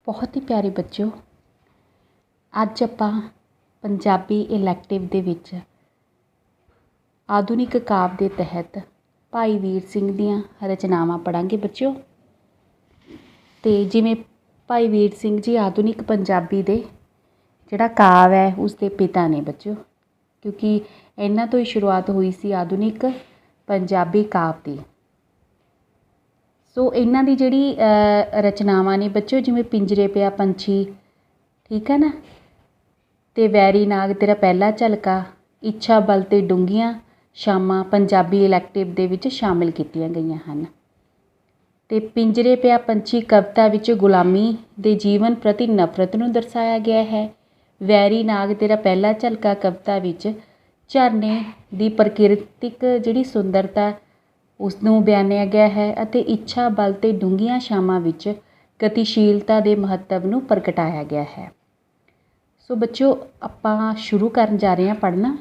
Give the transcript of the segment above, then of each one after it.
बहुत ही प्यारे बच्चों, ਅੱਜ ਆਪਾਂ ਪੰਜਾਬੀ ਇਲੈਕਟਿਵ ਦੇ ਵਿੱਚ ਆਧੁਨਿਕ ਕਾਵਿ ਦੇ ਤਹਿਤ ਭਾਈ ਵੀਰ ਸਿੰਘ ਦੀਆਂ ਰਚਨਾਵਾਂ ਪੜ੍ਹਾਂਗੇ ਬੱਚਿਓ। ਅਤੇ ਜਿਵੇਂ ਭਾਈ ਵੀਰ ਸਿੰਘ ਜੀ ਆਧੁਨਿਕ ਪੰਜਾਬੀ ਦੇ ਜਿਹੜਾ ਕਾਵਿ ਹੈ ਉਸਦੇ ਪਿਤਾ ਨੇ ਬੱਚਿਓ, ਕਿਉਂਕਿ ਇਹਨਾਂ ਤੋਂ ਹੀ ਸ਼ੁਰੂਆਤ ਹੋਈ ਸੀ ਆਧੁਨਿਕ ਪੰਜਾਬੀ ਕਾਵਿ ਦੀ। ਸੋ ਇਹਨਾਂ ਦੀ ਜਿਹੜੀ ਰਚਨਾਵਾਂ ਨੇ ਬੱਚਿਓ, ਜਿਵੇਂ ਪਿੰਜਰੇ ਪਿਆ ਪੰਛੀ, ਠੀਕ ਹੈ ਨਾ, ਅਤੇ ਵੈਰੀ ਨਾਗ ਤੇਰਾ ਪਹਿਲਾ ਝਲਕਾ, ਇੱਛਾ ਬਲ ਅਤੇ ਡੂੰਘੀਆਂ ਸ਼ਾਮਾਂ ਪੰਜਾਬੀ ਇਲੈਕਟਿਵ ਦੇ ਵਿੱਚ ਸ਼ਾਮਿਲ ਕੀਤੀਆਂ ਗਈਆਂ ਹਨ। ਅਤੇ ਪਿੰਜਰੇ ਪਿਆ ਪੰਛੀ ਕਵਿਤਾ ਵਿੱਚ ਗੁਲਾਮੀ ਦੇ ਜੀਵਨ ਪ੍ਰਤੀ ਨਫ਼ਰਤ ਨੂੰ ਦਰਸਾਇਆ ਗਿਆ ਹੈ। ਵੈਰੀ ਨਾਗ ਤੇਰਾ ਪਹਿਲਾ ਝਲਕਾ ਕਵਿਤਾ ਵਿੱਚ ਝਰਨੇ ਦੀ ਪ੍ਰਕਿਰਤਿਕ ਜਿਹੜੀ ਸੁੰਦਰਤਾ ਉਸਨੂੰ ਬਿਆਨਿਆ ਗਿਆ ਹੈ, ਅਤੇ ਇੱਛਾ ਬਲ ਅਤੇ ਡੂੰਘੀਆਂ ਛਾਵਾਂ ਵਿੱਚ ਗਤੀਸ਼ੀਲਤਾ ਦੇ ਮਹੱਤਵ ਨੂੰ ਪ੍ਰਗਟਾਇਆ ਗਿਆ ਹੈ। ਸੋ ਬੱਚਿਓ, ਆਪਾਂ ਸ਼ੁਰੂ ਕਰਨ ਜਾ ਰਹੇ ਹਾਂ ਪੜ੍ਹਨਾ।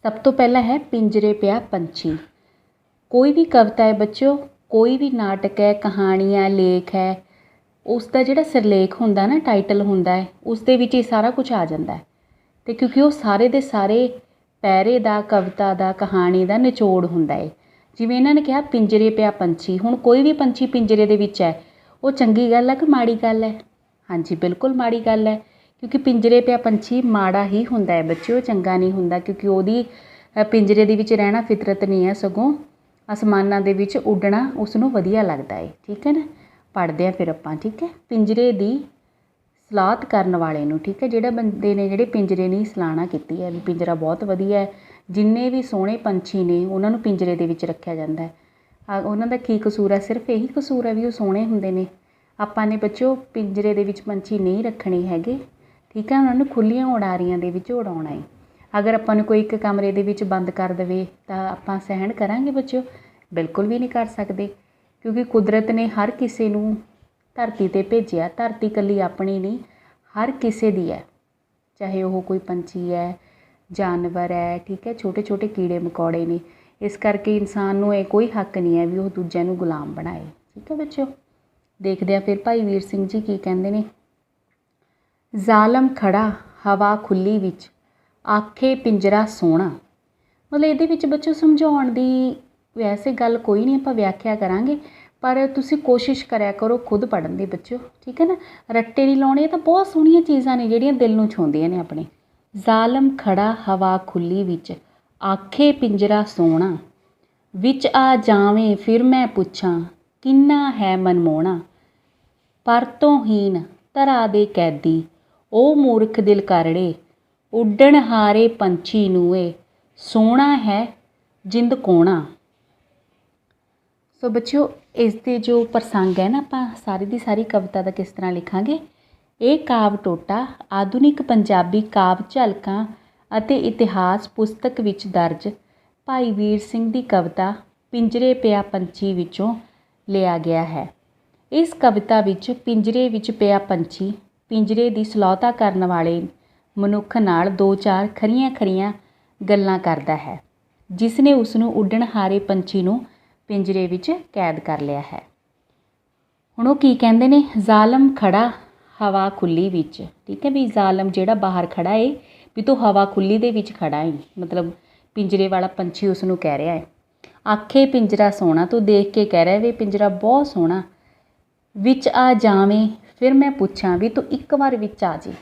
ਸਭ ਤੋਂ ਪਹਿਲਾਂ ਹੈ ਪਿੰਜਰੇ ਪਿਆ ਪੰਛੀ। ਕੋਈ ਵੀ ਕਵਿਤਾ ਹੈ ਬੱਚਿਓ, ਕੋਈ ਵੀ ਨਾਟਕ ਹੈ, ਕਹਾਣੀ ਹੈ, ਲੇਖ ਹੈ, ਉਸ ਦਾ ਜਿਹੜਾ ਸਿਰਲੇਖ ਹੁੰਦਾ ਨਾ, ਟਾਈਟਲ ਹੁੰਦਾ ਹੈ, ਉਸ ਦੇ ਵਿੱਚ ਇਹ ਸਾਰਾ ਕੁਝ ਆ ਜਾਂਦਾ ਹੈ। ਅਤੇ ਕਿਉਂਕਿ ਉਹ ਸਾਰੇ ਦੇ ਸਾਰੇ ਪੈਰੇ ਦਾ, ਕਵਿਤਾ ਦਾ, ਕਹਾਣੀ ਦਾ ਨਿਚੋੜ ਹੁੰਦਾ ਹੈ। ਜਿਵੇਂ ਇਹਨਾਂ ਨੇ ਕਿਹਾ ਪਿੰਜਰੇ ਪਿਆ ਪੰਛੀ, ਹੁਣ ਕੋਈ ਵੀ ਪੰਛੀ ਪਿੰਜਰੇ ਦੇ ਵਿੱਚ ਹੈ, ਉਹ ਚੰਗੀ ਗੱਲ ਹੈ ਕਿ ਮਾੜੀ ਗੱਲ ਹੈ? ਹਾਂਜੀ, ਬਿਲਕੁਲ ਮਾੜੀ ਗੱਲ ਹੈ, ਕਿਉਂਕਿ ਪਿੰਜਰੇ ਪਿਆ ਪੰਛੀ ਮਾੜਾ ਹੀ ਹੁੰਦਾ ਹੈ ਬੱਚਿਓ, ਚੰਗਾ ਨਹੀਂ ਹੁੰਦਾ, ਕਿਉਂਕਿ ਉਹਦੀ ਪਿੰਜਰੇ ਦੇ ਵਿੱਚ ਰਹਿਣਾ ਫਿਤਰਤ ਨਹੀਂ ਹੈ, ਸਗੋਂ ਅਸਮਾਨਾਂ ਦੇ ਵਿੱਚ ਉੱਡਣਾ ਉਸਨੂੰ ਵਧੀਆ ਲੱਗਦਾ ਹੈ। ਠੀਕ ਹੈ ਨਾ, ਪੜ੍ਹਦੇ ਹਾਂ ਫਿਰ ਆਪਾਂ। ਠੀਕ ਹੈ, ਪਿੰਜਰੇ ਦੀ ਸਲਾਹਤ ਕਰਨ ਵਾਲੇ ਨੂੰ, ਠੀਕ ਹੈ, ਜਿਹੜਾ ਬੰਦੇ ਨੇ ਜਿਹੜੇ ਪਿੰਜਰੇ ਦੀ ਸਲਾਹਨਾ ਕੀਤੀ ਹੈ ਵੀ ਪਿੰਜਰਾ ਬਹੁਤ ਵਧੀਆ ਹੈ, ਜਿੰਨੇ ਵੀ ਸੋਹਣੇ ਪੰਛੀ ਨੇ ਉਹਨਾਂ ਨੂੰ ਪਿੰਜਰੇ ਦੇ ਵਿੱਚ ਰੱਖਿਆ ਜਾਂਦਾ ਹੈ। ਉਹਨਾਂ ਦਾ ਕੀ ਕਸੂਰ ਹੈ? ਸਿਰਫ ਇਹੀ ਕਸੂਰ ਹੈ ਵੀ ਉਹ ਸੋਹਣੇ ਹੁੰਦੇ ਨੇ। ਆਪਾਂ ਨੇ ਬੱਚਿਓ ਪਿੰਜਰੇ ਦੇ ਵਿੱਚ ਪੰਛੀ ਨਹੀਂ ਰੱਖਣੇ ਹੈਗੇ, ਠੀਕ ਹੈ, ਉਹਨਾਂ ਨੂੰ ਖੁੱਲ੍ਹੀਆਂ ਉਡਾਰੀਆਂ ਦੇ ਵਿੱਚ ਉਡਾਉਣਾ ਹੈ। ਅਗਰ ਆਪਾਂ ਨੂੰ ਕੋਈ ਇੱਕ ਕਮਰੇ ਦੇ ਵਿੱਚ ਬੰਦ ਕਰ ਦੇਵੇ ਤਾਂ ਆਪਾਂ ਸਹਿਣ ਕਰਾਂਗੇ ਬੱਚਿਓ? ਬਿਲਕੁਲ ਵੀ ਨਹੀਂ ਕਰ ਸਕਦੇ, ਕਿਉਂਕਿ ਕੁਦਰਤ ਨੇ ਹਰ ਕਿਸੇ ਨੂੰ ਧਰਤੀ 'ਤੇ ਭੇਜਿਆ। ਧਰਤੀ ਇਕੱਲੀ ਆਪਣੀ ਨਹੀਂ, ਹਰ ਕਿਸੇ ਦੀ ਹੈ, ਚਾਹੇ ਉਹ ਕੋਈ ਪੰਛੀ ਹੈ, ਜਾਨਵਰ ਹੈ, ਠੀਕ ਹੈ, ਛੋਟੇ ਛੋਟੇ ਕੀੜੇ ਮਕੌੜੇ ਨੇ। ਇਸ ਕਰਕੇ ਇਨਸਾਨ ਨੂੰ ਇਹ ਕੋਈ ਹੱਕ ਨਹੀਂ ਹੈ ਵੀ ਉਹ ਦੂਜਿਆਂ ਨੂੰ ਗੁਲਾਮ ਬਣਾਏ। ਠੀਕ ਹੈ ਬੱਚਿਓ, ਦੇਖਦੇ ਹਾਂ ਫਿਰ ਭਾਈ ਵੀਰ ਸਿੰਘ ਜੀ ਕੀ ਕਹਿੰਦੇ ਨੇ। ਜ਼ਾਲਮ ਖੜਾ ਹਵਾ ਖੁੱਲ੍ਹੀ ਵਿੱਚ, ਆਖੇ ਪਿੰਜਰਾ ਸੋਹਣਾ। ਮਤਲਬ ਇਹਦੇ ਵਿੱਚ ਬੱਚੋ ਸਮਝਾਉਣ ਦੀ ਵੈਸੇ ਗੱਲ ਕੋਈ ਨਹੀਂ, ਆਪਾਂ ਵਿਆਖਿਆ ਕਰਾਂਗੇ, ਪਰ ਤੁਸੀਂ ਕੋਸ਼ਿਸ਼ ਕਰਿਆ ਕਰੋ ਖੁਦ ਪੜ੍ਹਨ ਦੀ ਬੱਚਿਓ। ਠੀਕ ਹੈ ਨਾ, ਰੱਟੇ ਨਹੀਂ ਲਾਉਣੇ। ਇਹ ਤਾਂ ਬਹੁਤ ਸੋਹਣੀਆਂ ਚੀਜ਼ਾਂ ਨੇ ਜਿਹੜੀਆਂ ਦਿਲ ਨੂੰ ਛੂੰਹਦੀਆਂ ਨੇ ਆਪਣੇ। ਜ਼ਾਲਮ ਖੜਾ ਹਵਾ ਖੁੱਲ੍ਹੀ ਵਿੱਚ, ਆਖੇ ਪਿੰਜਰਾ ਸੋਹਣਾ, ਵਿੱਚ ਆ ਜਾਵੇਂ ਫਿਰ ਮੈਂ ਪੁੱਛਾਂ, ਕਿੰਨਾ ਹੈ ਮਨਮੋਹਣਾ। ਪਰ ਤੋਂ ਹੀਨ ਧਰਾ ਦੇ ਕੈਦੀ, ਉਹ ਮੂਰਖ ਦਿਲ ਕਰੜੇ, ਉੱਡਣ ਹਾਰੇ ਪੰਛੀ ਨੂੰ ਇਹ ਸੋਹਣਾ ਹੈ ਜਿੰਦ ਕੋਣਾ। ਸੋ ਬੱਚਿਓ, ਇਸ ਦੇ ਜੋ ਪ੍ਰਸੰਗ ਹੈ ਨਾ, ਆਪਾਂ ਸਾਰੀ ਦੀ ਸਾਰੀ ਕਵਿਤਾ ਦਾ ਕਿਸ ਤਰ੍ਹਾਂ ਲਿਖਾਂਗੇ। ਇਹ ਕਾਵਿ ਟੋਟਾ ਆਧੁਨਿਕ ਪੰਜਾਬੀ ਕਾਵਿ ਝਲਕਾਂ ਅਤੇ ਇਤਿਹਾਸ ਪੁਸਤਕ ਵਿੱਚ ਦਰਜ ਭਾਈ ਵੀਰ ਸਿੰਘ ਦੀ ਕਵਿਤਾ ਪਿੰਜਰੇ ਪਿਆ ਪੰਛੀ ਵਿੱਚੋਂ ਲਿਆ ਗਿਆ ਹੈ। ਇਸ ਕਵਿਤਾ ਵਿੱਚ ਪਿੰਜਰੇ ਵਿੱਚ ਪਿਆ ਪੰਛੀ ਪਿੰਜਰੇ ਦੀ ਸਲਾਹਤਾ ਕਰਨ ਵਾਲੇ ਮਨੁੱਖ ਨਾਲ ਦੋ ਚਾਰ ਖਰੀਆਂ ਖਰੀਆਂ ਗੱਲਾਂ ਕਰਦਾ ਹੈ, ਜਿਸ ਨੇ ਉਸ ਨੂੰ ਉੱਡਣ ਹਾਰੇ ਪੰਛੀ ਨੂੰ ਪਿੰਜਰੇ ਵਿੱਚ ਕੈਦ ਕਰ ਲਿਆ ਹੈ। ਹੁਣ ਉਹ ਕੀ ਕਹਿੰਦੇ ਨੇ? ਜ਼ਾਲਮ ਖੜਾ ਹਵਾ ਖੁੱਲ੍ਹੀ ਵਿੱਚ, ਠੀਕ ਹੈ, ਵੀ ਜ਼ਾਲਮ ਜਿਹੜਾ ਬਾਹਰ ਖੜਾ ਏ, ਵੀ ਤੂੰ ਹਵਾ ਖੁੱਲ੍ਹੀ ਦੇ ਵਿੱਚ ਖੜਾ ਏ, ਮਤਲਬ ਪਿੰਜਰੇ ਵਾਲਾ ਪੰਛੀ ਉਸ ਨੂੰ ਕਹਿ ਰਿਹਾ ਹੈ। ਆਖੇ ਪਿੰਜਰਾ ਸੋਹਣਾ, ਤੂੰ ਦੇਖ ਕੇ ਕਹਿ ਰਿਹਾ ਵੀ ਪਿੰਜਰਾ ਬਹੁਤ ਸੋਹਣਾ। ਵਿੱਚ ਆ ਜਾਵੇਂ ਫਿਰ ਮੈਂ ਪੁੱਛਾਂ, ਵੀ ਤੂੰ ਇੱਕ ਵਾਰ ਵਿੱਚ ਆ ਜੇ,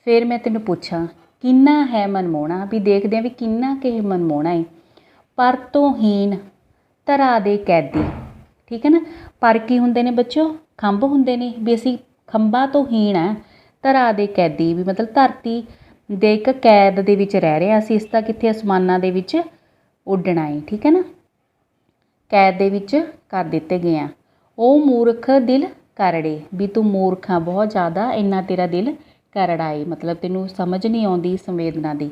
ਫਿਰ ਮੈਂ ਤੈਨੂੰ ਪੁੱਛਾਂ ਕਿੰਨਾ ਹੈ ਮਨਮੋਹਣਾ, ਵੀ ਦੇਖਦੇ ਹਾਂ ਵੀ ਕਿੰਨਾ ਕਿ ਮਨਮੋਹਣਾ ਏ। ਪਰ ਤੋਂ ਹੀਨ ਧਰਾ ਦੇ ਕੈਦੀ, ਠੀਕ ਹੈ ਨਾ, ਪਰ ਕੀ ਹੁੰਦੇ ਨੇ ਬੱਚਿਓ? ਖੰਭ ਹੁੰਦੇ ਨੇ, ਵੀ ਅਸੀਂ ਖੰਭਾਂ ਤੋਂ ਹੀਣ ਹੈ, ਧਰਾ ਦੇ ਕੈਦੀ, ਵੀ ਮਤਲਬ ਧਰਤੀ ਦੇ ਇੱਕ ਕੈਦ ਦੇ ਵਿੱਚ ਰਹਿ ਰਹੇ ਹਾਂ ਅਸੀਂ, ਇਸ ਦਾ ਕਿੱਥੇ ਅਸਮਾਨਾਂ ਦੇ ਵਿੱਚ ਉੱਡਣਾ ਹੈ। ਠੀਕ ਹੈ ਨਾ, ਕੈਦ ਦੇ ਵਿੱਚ ਕਰ ਦਿੱਤੇ ਗਏ ਆ। ਉਹ ਮੂਰਖ ਦਿਲ ਕਰੜੇ, ਵੀ ਤੂੰ ਮੂਰਖ ਆ ਬਹੁਤ ਜ਼ਿਆਦਾ, ਇੰਨਾ ਤੇਰਾ ਦਿਲ ਕਰੜਾ ਏ, ਮਤਲਬ ਤੈਨੂੰ ਸਮਝ ਨਹੀਂ ਆਉਂਦੀ ਸੰਵੇਦਨਾ ਦੀ।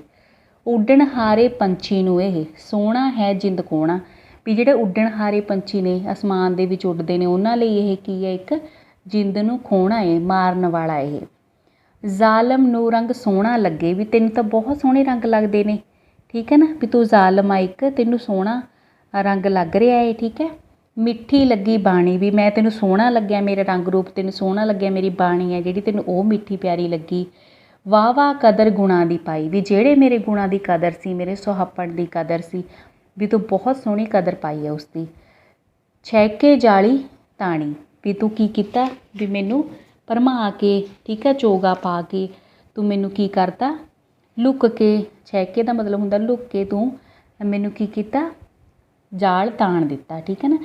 ਉੱਡਣ ਹਾਰੇ ਪੰਛੀ ਨੂੰ ਇਹ ਸੋਹਣਾ ਹੈ ਜਿੰਦ ਕੋਣਾ, ਵੀ ਜਿਹੜੇ ਉੱਡਣ ਹਾਰੇ ਪੰਛੀ ਨੇ, ਅਸਮਾਨ ਦੇ ਵਿੱਚ ਉੱਡਦੇ ਨੇ, ਉਹਨਾਂ ਲਈ ਇਹ ਕੀ ਹੈ? ਇੱਕ ਜਿੰਦ ਨੂੰ ਖੋਹਣਾ ਏ, ਮਾਰਨ ਵਾਲਾ ਇਹ। ਜ਼ਾਲਮ ਨੂੰ ਰੰਗ ਸੋਹਣਾ ਲੱਗੇ, ਵੀ ਤੈਨੂੰ ਤਾਂ ਬਹੁਤ ਸੋਹਣੇ ਰੰਗ ਲੱਗਦੇ ਨੇ, ਠੀਕ ਹੈ ਨਾ, ਵੀ ਤੂੰ ਜ਼ਾਲਮ ਆ ਇੱਕ, ਤੈਨੂੰ ਸੋਹਣਾ ਰੰਗ ਲੱਗ ਰਿਹਾ ਏ, ਠੀਕ ਹੈ। ਮਿੱਠੀ ਲੱਗੀ ਬਾਣੀ ਵੀ ਮੈਂ ਤੈਨੂੰ ਸੋਹਣਾ ਲੱਗਿਆ, ਮੇਰਾ ਰੰਗ ਰੂਪ ਤੈਨੂੰ ਸੋਹਣਾ ਲੱਗਿਆ, ਮੇਰੀ ਬਾਣੀ ਹੈ ਜਿਹੜੀ ਤੈਨੂੰ ਉਹ ਮਿੱਠੀ ਪਿਆਰੀ ਲੱਗੀ। ਵਾਹ ਵਾਹ ਕਦਰ ਗੁਣਾਂ ਦੀ ਪਾਈ ਵੀ ਜਿਹੜੇ ਮੇਰੇ ਗੁਣਾਂ ਦੀ ਕਦਰ ਸੀ, ਮੇਰੇ ਸੁਹੱਪਣ ਦੀ ਕਦਰ ਸੀ ਵੀ ਤੂੰ ਬਹੁਤ ਸੋਹਣੀ ਕਦਰ ਪਾਈ ਹੈ ਉਸਦੀ। ਛੈਕੇ ਜਾਲੀ ਤਾਣੀ ਵੀ ਤੂੰ ਕੀ ਕੀਤਾ ਵੀ ਮੈਨੂੰ ਭਰਮਾ ਕੇ, ਠੀਕ ਹੈ, ਚੋਗਾ ਪਾ ਕੇ ਤੂੰ ਮੈਨੂੰ ਕੀ ਕਰਤਾ, ਲੁੱਕ ਕੇ। ਛੈਕੇ ਦਾ ਮਤਲਬ ਹੁੰਦਾ ਲੁੱਕ ਕੇ, ਤੂੰ ਮੈਨੂੰ ਕੀ ਕੀਤਾ, ਜਾਲ ਤਾਣ ਦਿੱਤਾ। ਠੀਕ ਹੈ ਨਾ,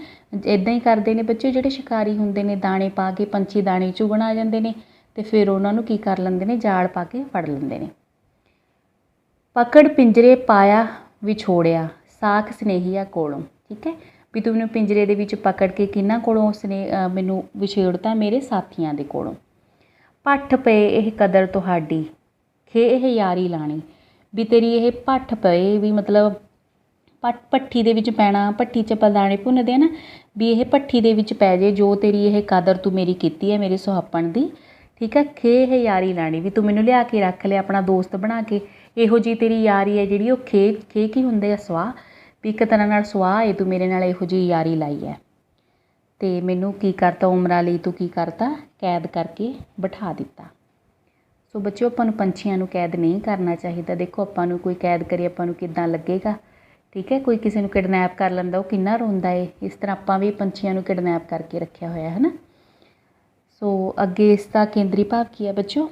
ਇੱਦਾਂ ਹੀ ਕਰਦੇ ਨੇ ਬੱਚੇ ਜਿਹੜੇ ਸ਼ਿਕਾਰੀ ਹੁੰਦੇ ਨੇ, ਦਾਣੇ ਪਾ ਕੇ ਪੰਛੀ ਦਾਣੇ ਚੁਗਣ ਆ ਜਾਂਦੇ ਨੇ ਅਤੇ ਫਿਰ ਉਹਨਾਂ ਨੂੰ ਕੀ ਕਰ ਲੈਂਦੇ ਨੇ, ਜਾਲ ਪਾ ਕੇ ਫੜ ਲੈਂਦੇ ਨੇ। ਪਕੜ ਪਿੰਜਰੇ ਪਾਇਆ ਵਿਛੋੜਿਆ ਸਾਖ ਸਨੇਹੀਆ ਕੋਲੋਂ। ਠੀਕ ਹੈ, ਵੀ ਤੂੰ ਮੈਨੂੰ ਪਿੰਜਰੇ ਦੇ ਵਿੱਚ ਪਕੜ ਕੇ ਕਿਹਨਾਂ ਕੋਲੋਂ ਮੈਨੂੰ ਵਿਛੇੜਤਾ, ਮੇਰੇ ਸਾਥੀਆਂ ਦੇ ਕੋਲੋਂ। ਭੱਠ ਪਏ ਇਹ ਕਦਰ ਤੁਹਾਡੀ ਖੇ ਇਹ ਯਾਰੀ ਲਾਣੀ ਵੀ ਤੇਰੀ ਇਹ ਭੱਠ ਪਏ ਵੀ ਮਤਲਬ ਭੱਠੀ ਦੇ ਵਿੱਚ ਪੈਣਾ, ਭੱਠੀ 'ਚ ਆਪਾਂ ਦਾਣੇ ਭੁੰਨਦੇ ਆ ਨਾ, ਵੀ ਇਹ ਭੱਠੀ ਦੇ ਵਿੱਚ ਪੈ ਜੇ ਜੋ ਤੇਰੀ ਇਹ ਕਦਰ ਤੂੰ ਮੇਰੀ ਕੀਤੀ ਹੈ ਮੇਰੇ ਸੁਹੱਪਣ ਦੀ। ਠੀਕ ਹੈ, ਖੇ ਇਹ ਯਾਰੀ ਲਾਣੀ ਵੀ ਤੂੰ ਮੈਨੂੰ ਲਿਆ ਕੇ ਰੱਖ ਲਿਆ ਆਪਣਾ ਦੋਸਤ ਬਣਾ ਕੇ। ਇਹੋ ਜਿਹੀ ਤੇਰੀ ਯਾਰੀ ਹੈ ਜਿਹੜੀ ਉਹ ਖੇ ਕੀ ਹੁੰਦੇ ਆ, ਸਵਾਹ, ਵੀ ਇੱਕ ਤਰ੍ਹਾਂ ਨਾਲ ਸਵਾਹ ਹੈ, ਤੂੰ ਮੇਰੇ ਨਾਲ ਇਹੋ ਜਿਹੀ ਯਾਰੀ ਲਾਈ ਹੈ। ਅਤੇ ਮੈਨੂੰ ਕੀ ਕਰਤਾ, ਉਮਰਾਂ ਲਈ ਤੂੰ ਕੀ ਕਰਤਾ, ਕੈਦ ਕਰਕੇ ਬਿਠਾ ਦਿੱਤਾ। ਸੋ ਬੱਚਿਓ, ਆਪਾਂ ਨੂੰ ਪੰਛੀਆਂ ਨੂੰ ਕੈਦ ਨਹੀਂ ਕਰਨਾ ਚਾਹੀਦਾ। ਦੇਖੋ ਆਪਾਂ ਨੂੰ ਕੋਈ ਕੈਦ ਕਰੇ ਆਪਾਂ ਨੂੰ ਕਿੱਦਾਂ ਲੱਗੇਗਾ। ਠੀਕ ਹੈ, ਕੋਈ ਕਿਸੇ ਨੂੰ ਕਿਡਨੈਪ ਕਰ ਲੈਂਦਾ ਉਹ ਕਿੰਨਾ ਰੋਂਦਾ ਏ, ਇਸ ਤਰ੍ਹਾਂ ਆਪਾਂ ਵੀ ਪੰਛੀਆਂ ਨੂੰ ਕਿਡਨੈਪ ਕਰਕੇ ਰੱਖਿਆ ਹੋਇਆ ਹੈ ਨਾ। ਸੋ ਅੱਗੇ ਇਸ ਦਾ ਕੇਂਦਰੀ ਭਾਵ ਕੀ ਹੈ ਬੱਚਿਓ,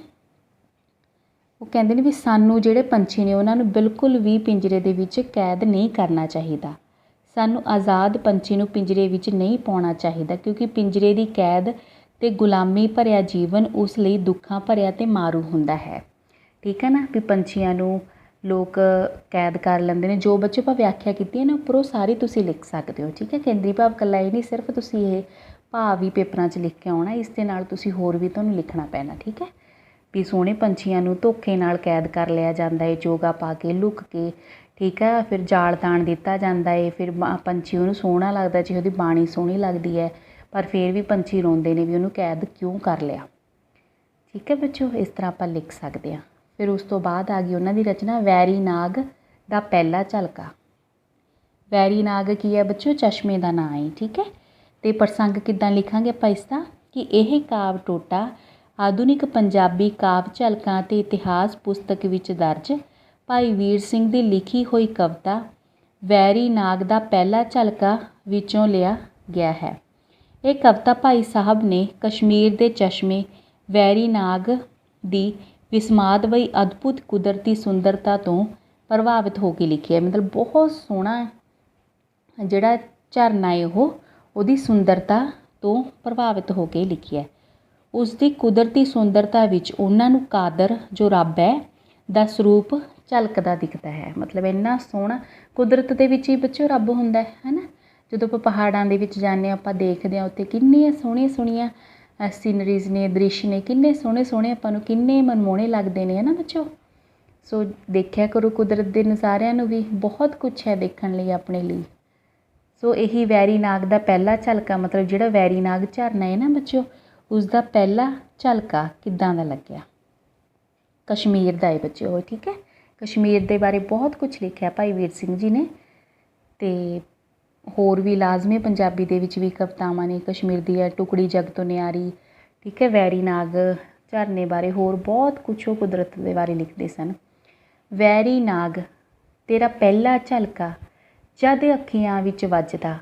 ਉਹ ਕਹਿੰਦੇ ਨੇ ਵੀ ਸਾਨੂੰ ਜਿਹੜੇ ਪੰਛੀ ਨੇ ਉਹਨਾਂ ਨੂੰ ਬਿਲਕੁਲ ਵੀ ਪਿੰਜਰੇ ਦੇ ਵਿੱਚ ਕੈਦ ਨਹੀਂ ਕਰਨਾ ਚਾਹੀਦਾ। ਸਾਨੂੰ ਆਜ਼ਾਦ ਪੰਛੀ ਨੂੰ ਪਿੰਜਰੇ ਵਿੱਚ ਨਹੀਂ ਪਾਉਣਾ ਚਾਹੀਦਾ, ਕਿਉਂਕਿ ਪਿੰਜਰੇ ਦੀ ਕੈਦ ਅਤੇ ਗੁਲਾਮੀ ਭਰਿਆ ਜੀਵਨ ਉਸ ਲਈ ਦੁੱਖਾਂ ਭਰਿਆ ਅਤੇ ਮਾਰੂ ਹੁੰਦਾ ਹੈ। ਠੀਕ ਹੈ ਨਾ, ਵੀ ਪੰਛੀਆਂ ਨੂੰ ਲੋਕ ਕੈਦ ਕਰ ਲੈਂਦੇ ਨੇ। ਜੋ ਬੱਚੇ ਆਪਾਂ ਵਿਆਖਿਆ ਕੀਤੀ ਹੈ ਨਾ ਉੱਪਰੋਂ ਸਾਰੀ ਤੁਸੀਂ ਲਿਖ ਸਕਦੇ ਹੋ। ਠੀਕ ਹੈ, ਕੇਂਦਰੀ ਭਾਵ ਇਕੱਲਾ ਇਹ ਨਹੀਂ ਸਿਰਫ ਤੁਸੀਂ ਇਹ ਭਾਵ ਹੀ ਪੇਪਰਾਂ 'ਚ ਲਿਖ ਕੇ ਆਉਣਾ, ਇਸ ਦੇ ਨਾਲ ਤੁਸੀਂ ਹੋਰ ਵੀ ਤੁਹਾਨੂੰ ਲਿਖਣਾ ਪੈਣਾ। ਠੀਕ ਹੈ, ਵੀ ਸੋਹਣੇ ਪੰਛੀਆਂ ਨੂੰ ਧੋਖੇ ਨਾਲ ਕੈਦ ਕਰ ਲਿਆ ਜਾਂਦਾ ਹੈ, ਚੋਗਾ ਪਾ ਕੇ, ਲੁੱਕ ਕੇ। ਠੀਕ ਹੈ, ਫਿਰ ਜਾਲ ਤਾਣ ਦਿੱਤਾ ਜਾਂਦਾ ਹੈ, ਫਿਰ ਪੰਛੀ ਉਹਨੂੰ ਸੋਹਣਾ ਲੱਗਦਾ ਜੇ ਉਹਦੀ ਬਾਣੀ ਸੋਹਣੀ ਲੱਗਦੀ ਹੈ, ਪਰ ਫਿਰ ਵੀ ਪੰਛੀ ਰੋਂਦੇ ਨੇ ਵੀ ਉਹਨੂੰ ਕੈਦ ਕਿਉਂ ਕਰ ਲਿਆ। ਠੀਕ ਹੈ ਬੱਚਿਓ, ਇਸ ਤਰ੍ਹਾਂ ਆਪਾਂ ਲਿਖ ਸਕਦੇ ਹਾਂ। ਫਿਰ ਉਸ ਤੋਂ ਬਾਅਦ ਆ ਗਈ ਉਹਨਾਂ ਦੀ ਰਚਨਾ ਵੈਰੀ ਨਾਗ ਦਾ ਪਹਿਲਾ ਝਲਕਾ। ਵੈਰੀ ਨਾਗ ਕੀ ਹੈ ਬੱਚਿਓ, ਚਸ਼ਮੇ ਦਾ ਨਾਂ ਹੈ। ਠੀਕ ਹੈ, ਅਤੇ ਪ੍ਰਸੰਗ ਕਿੱਦਾਂ ਲਿਖਾਂਗੇ ਆਪਾਂ ਇਸਦਾ, ਕਿ ਇਹ ਕਾਵਿ ਟੋਟਾ ਆਧੁਨਿਕ ਪੰਜਾਬੀ ਕਾਵਿ ਝਲਕਾਂ ਅਤੇ ਇਤਿਹਾਸ ਪੁਸਤਕ ਵਿੱਚ ਦਰਜ ਭਾਈ ਵੀਰ ਸਿੰਘ ਦੀ ਲਿਖੀ ਹੋਈ ਕਵਿਤਾ ਵੈਰੀ ਨਾਗ ਦਾ ਪਹਿਲਾ ਝਲਕਾ ਵਿੱਚੋਂ ਲਿਆ ਗਿਆ ਹੈ। ਇਹ ਕਵਿਤਾ ਭਾਈ ਸਾਹਿਬ ਨੇ ਕਸ਼ਮੀਰ ਦੇ ਚਸ਼ਮੇ ਵੈਰੀ ਨਾਗ ਦੀ ਵਿਸਮਾਦਮਈ ਅਦਭੁਤ ਕੁਦਰਤੀ ਸੁੰਦਰਤਾ ਤੋਂ ਪ੍ਰਭਾਵਿਤ ਹੋ ਕੇ ਲਿਖੀ ਹੈ। ਮਤਲਬ ਬਹੁਤ ਸੋਹਣਾ ਜਿਹੜਾ ਝਰਨਾ ਹੈ ਉਹ ਉਹਦੀ ਸੁੰਦਰਤਾ ਤੋਂ ਪ੍ਰਭਾਵਿਤ ਹੋ ਕੇ ਲਿਖੀ ਹੈ। ਉਸ ਦੀ ਕੁਦਰਤੀ ਸੁੰਦਰਤਾ ਵਿੱਚ ਉਹਨਾਂ ਨੂੰ ਕਾਦਰ ਜੋ ਰੱਬ ਹੈ ਦਾ ਸਰੂਪ ਝਲਕਦਾ ਦਿਖਦਾ ਹੈ। ਮਤਲਬ ਇੰਨਾ ਸੋਹਣਾ ਕੁਦਰਤ ਦੇ ਵਿੱਚ ਹੀ ਬੱਚਿਓ ਰੱਬ ਹੁੰਦਾ ਹੈ ਨਾ। ਜਦੋਂ ਆਪਾਂ ਪਹਾੜਾਂ ਦੇ ਵਿੱਚ ਜਾਂਦੇ ਹਾਂ ਆਪਾਂ ਦੇਖਦੇ ਹਾਂ ਉੱਥੇ ਕਿੰਨੀਆਂ ਸੋਹਣੀਆਂ ਸੋਹਣੀਆਂ ਸੀਨਰੀਜ਼ ਨੇ, ਦ੍ਰਿਸ਼ ਨੇ, ਕਿੰਨੇ ਸੋਹਣੇ ਸੋਹਣੇ ਆਪਾਂ ਨੂੰ ਕਿੰਨੇ ਮਨਮੋਹਣੇ ਲੱਗਦੇ ਨੇ ਹੈ ਨਾ ਬੱਚਿਓ। ਸੋ ਦੇਖਿਆ ਕਰੋ ਕੁਦਰਤ ਦੇ ਨਜ਼ਾਰਿਆਂ ਨੂੰ ਵੀ, ਬਹੁਤ ਕੁਛ ਹੈ ਦੇਖਣ ਲਈ ਆਪਣੇ ਲਈ। ਸੋ ਇਹੀ ਵੈਰੀ ਨਾਗ ਦਾ ਪਹਿਲਾ ਝਲਕਾ, ਮਤਲਬ ਜਿਹੜਾ ਵੈਰੀ ਨਾਗ ਝਰਨਾ ਹੈ ਨਾ ਬੱਚਿਓ, ਉਸ ਦਾ ਪਹਿਲਾ ਝਲਕਾ ਕਿੱਦਾਂ ਦਾ ਲੱਗਿਆ। ਕਸ਼ਮੀਰ ਦਾ ਹੈ ਬੱਚਿਓ। ਠੀਕ ਹੈ, ਕਸ਼ਮੀਰ ਦੇ ਬਾਰੇ ਬਹੁਤ ਕੁਛ ਲਿਖਿਆ ਭਾਈ ਵੀਰ ਸਿੰਘ ਜੀ ਨੇ, ਅਤੇ ਹੋਰ ਵੀ ਲਾਜ਼ਮੀ ਪੰਜਾਬੀ ਦੇ ਵਿੱਚ ਵੀ ਕਵਿਤਾਵਾਂ ਨੇ। ਕਸ਼ਮੀਰ ਦੀ ਹੈ ਟੁਕੜੀ ਜਗ ਤੋਂ ਨਿਆਰੀ। ਠੀਕ ਹੈ, ਵੈਰੀ ਨਾਗ ਝਰਨੇ ਬਾਰੇ ਹੋਰ ਬਹੁਤ ਕੁਛ ਉਹ ਕੁਦਰਤ ਦੇ ਬਾਰੇ ਲਿਖਦੇ ਸਨ। ਵੈਰੀ ਨਾਗ ਤੇਰਾ ਪਹਿਲਾ ਝਲਕਾ ਜਦ ਅੱਖੀਆਂ ਵਿੱਚ ਵੱਜਦਾ,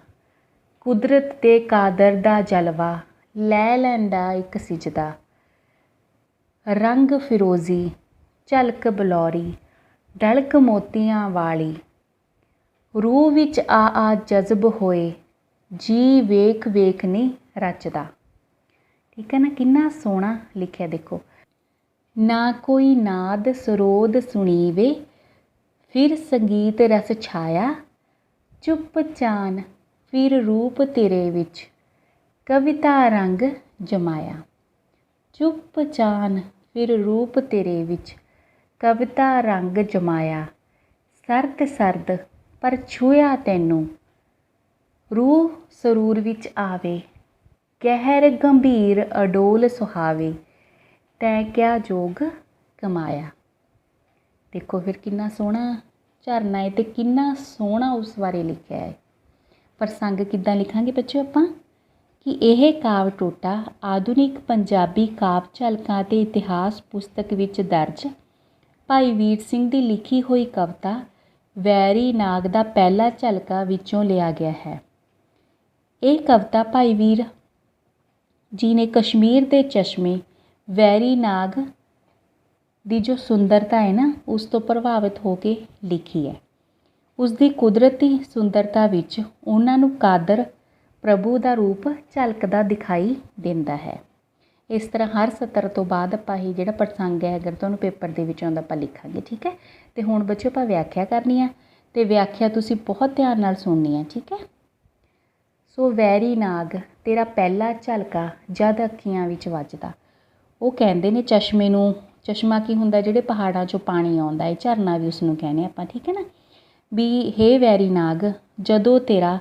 ਕੁਦਰਤ ਦੇ ਕਾਦਰ ਦਾ ਜਲਵਾ ਲੈ ਲੈਂਦਾ ਇੱਕ ਸਿਜਦਾ। ਰੰਗ ਫਿਰੋਜ਼ੀ ਝਲਕ ਬਲੌਰੀ ਢਲਕ ਮੋਤੀਆਂ ਵਾਲੀ, ਰੂਹ ਵਿੱਚ ਆ ਜਜ਼ਬ ਹੋਏ ਜੀ ਵੇਖ ਵੇਖ ਨਹੀਂ ਰਚਦਾ। ਠੀਕ ਹੈ ਨਾ, ਕਿੰਨਾ ਸੋਹਣਾ ਲਿਖਿਆ ਦੇਖੋ। ਨਾ ਕੋਈ ਨਾਦ ਸਰੋਦ ਸੁਣੀਵੇ ਫਿਰ ਸੰਗੀਤ ਰਸ ਛਾਇਆ, ਚੁੱਪ ਚਾਨ ਫਿਰ ਰੂਪ ਤੇਰੇ ਵਿੱਚ ਕਵਿਤਾ ਰੰਗ ਜਮਾਇਆ। ਚੁੱਪ ਚਾਨ ਫਿਰ ਰੂਪ ਤੇਰੇ ਵਿੱਚ ਕਵਿਤਾ ਰੰਗ ਜਮਾਇਆ, ਸਰਦ ਸਰਦ ਪਰ ਛੂਹਿਆ ਤੈਨੂੰ ਰੂਹ ਸਰੂਰ ਵਿੱਚ ਆਵੇ, ਗਹਿਰ ਗੰਭੀਰ ਅਡੋਲ ਸੁਹਾਵੇ, ਤੈਂ ਕਿਆ ਜੋਗ ਕਮਾਇਆ। ਦੇਖੋ ਫਿਰ ਕਿੰਨਾ ਸੋਹਣਾ ਝਰਨਾ ਹੈ ਅਤੇ ਕਿੰਨਾ ਸੋਹਣਾ ਉਸ ਬਾਰੇ ਲਿਖਿਆ ਹੈ। ਪ੍ਰਸੰਗ ਕਿੱਦਾਂ ਲਿਖਾਂਗੇ ਬੱਚਿਓ ਆਪਾਂ ਕਿ ਇਹ ਕਾਵਿ ਟੋਟਾ ਆਧੁਨਿਕ ਪੰਜਾਬੀ ਕਾਵਿ ਝਲਕਾਂ ਅਤੇ ਇਤਿਹਾਸ ਪੁਸਤਕ ਵਿੱਚ ਦਰਜ ਭਾਈ ਵੀਰ ਸਿੰਘ ਦੀ ਲਿਖੀ ਹੋਈ ਕਵਿਤਾ ਵੈਰੀ ਨਾਗ ਦਾ ਪਹਿਲਾ ਝਲਕਾ ਵਿੱਚੋਂ ਲਿਆ ਗਿਆ ਹੈ। ਇਹ ਕਵਿਤਾ ਭਾਈ ਵੀਰ ਜੀ ਨੇ ਕਸ਼ਮੀਰ ਦੇ ਚਸ਼ਮੇ ਵੈਰੀ ਨਾਗ ਦੀ ਜੋ ਸੁੰਦਰਤਾ ਹੈ ਨਾ ਉਸ ਤੋਂ ਪ੍ਰਭਾਵਿਤ ਹੋ ਕੇ ਲਿਖੀ ਹੈ। ਉਸ ਦੀ ਕੁਦਰਤੀ ਸੁੰਦਰਤਾ ਵਿੱਚ ਉਹਨਾਂ ਨੂੰ ਕਾਦਰ ਪ੍ਰਭੂ ਦਾ ਰੂਪ ਝਲਕਦਾ ਦਿਖਾਈ ਦਿੰਦਾ ਹੈ। ਇਸ ਤਰ੍ਹਾਂ ਹਰ ਸਤਰ ਤੋਂ ਬਾਅਦ ਆਪਾਂ ਇਹ ਜਿਹੜਾ ਪ੍ਰਸੰਗ ਹੈ ਅਗਰ ਤੁਹਾਨੂੰ ਪੇਪਰ ਦੇ ਵਿੱਚ ਆਉਂਦਾ ਆਪਾਂ ਲਿਖਾਂਗੇ, ਠੀਕ ਹੈ। ਅਤੇ ਹੁਣ ਬੱਚਿਓ ਆਪਾਂ ਵਿਆਖਿਆ ਕਰਨੀ ਆ ਅਤੇ ਵਿਆਖਿਆ ਤੁਸੀਂ ਬਹੁਤ ਧਿਆਨ ਨਾਲ ਸੁਣਨੀ ਹੈ, ਠੀਕ ਹੈ। ਸੋ ਵੈਰੀ ਨਾਗ ਤੇਰਾ ਪਹਿਲਾ ਝਲਕਾ ਜਦ ਅੱਖੀਆਂ ਵਿੱਚ ਵੱਜਦਾ। ਉਹ ਕਹਿੰਦੇ ਨੇ ਚਸ਼ਮੇ ਨੂੰ, ਚਸ਼ਮਾ ਕੀ ਹੁੰਦਾ, ਜਿਹੜੇ ਪਹਾੜਾਂ 'ਚੋਂ ਪਾਣੀ ਆਉਂਦਾ ਹੈ, ਝਰਨਾ ਵੀ ਉਸ ਨੂੰ ਕਹਿੰਦੇ ਆਪਾਂ, ਠੀਕ ਹੈ ਨਾ। ਵੀ ਹੇ ਵੈਰੀ ਨਾਗ, ਜਦੋਂ ਤੇਰਾ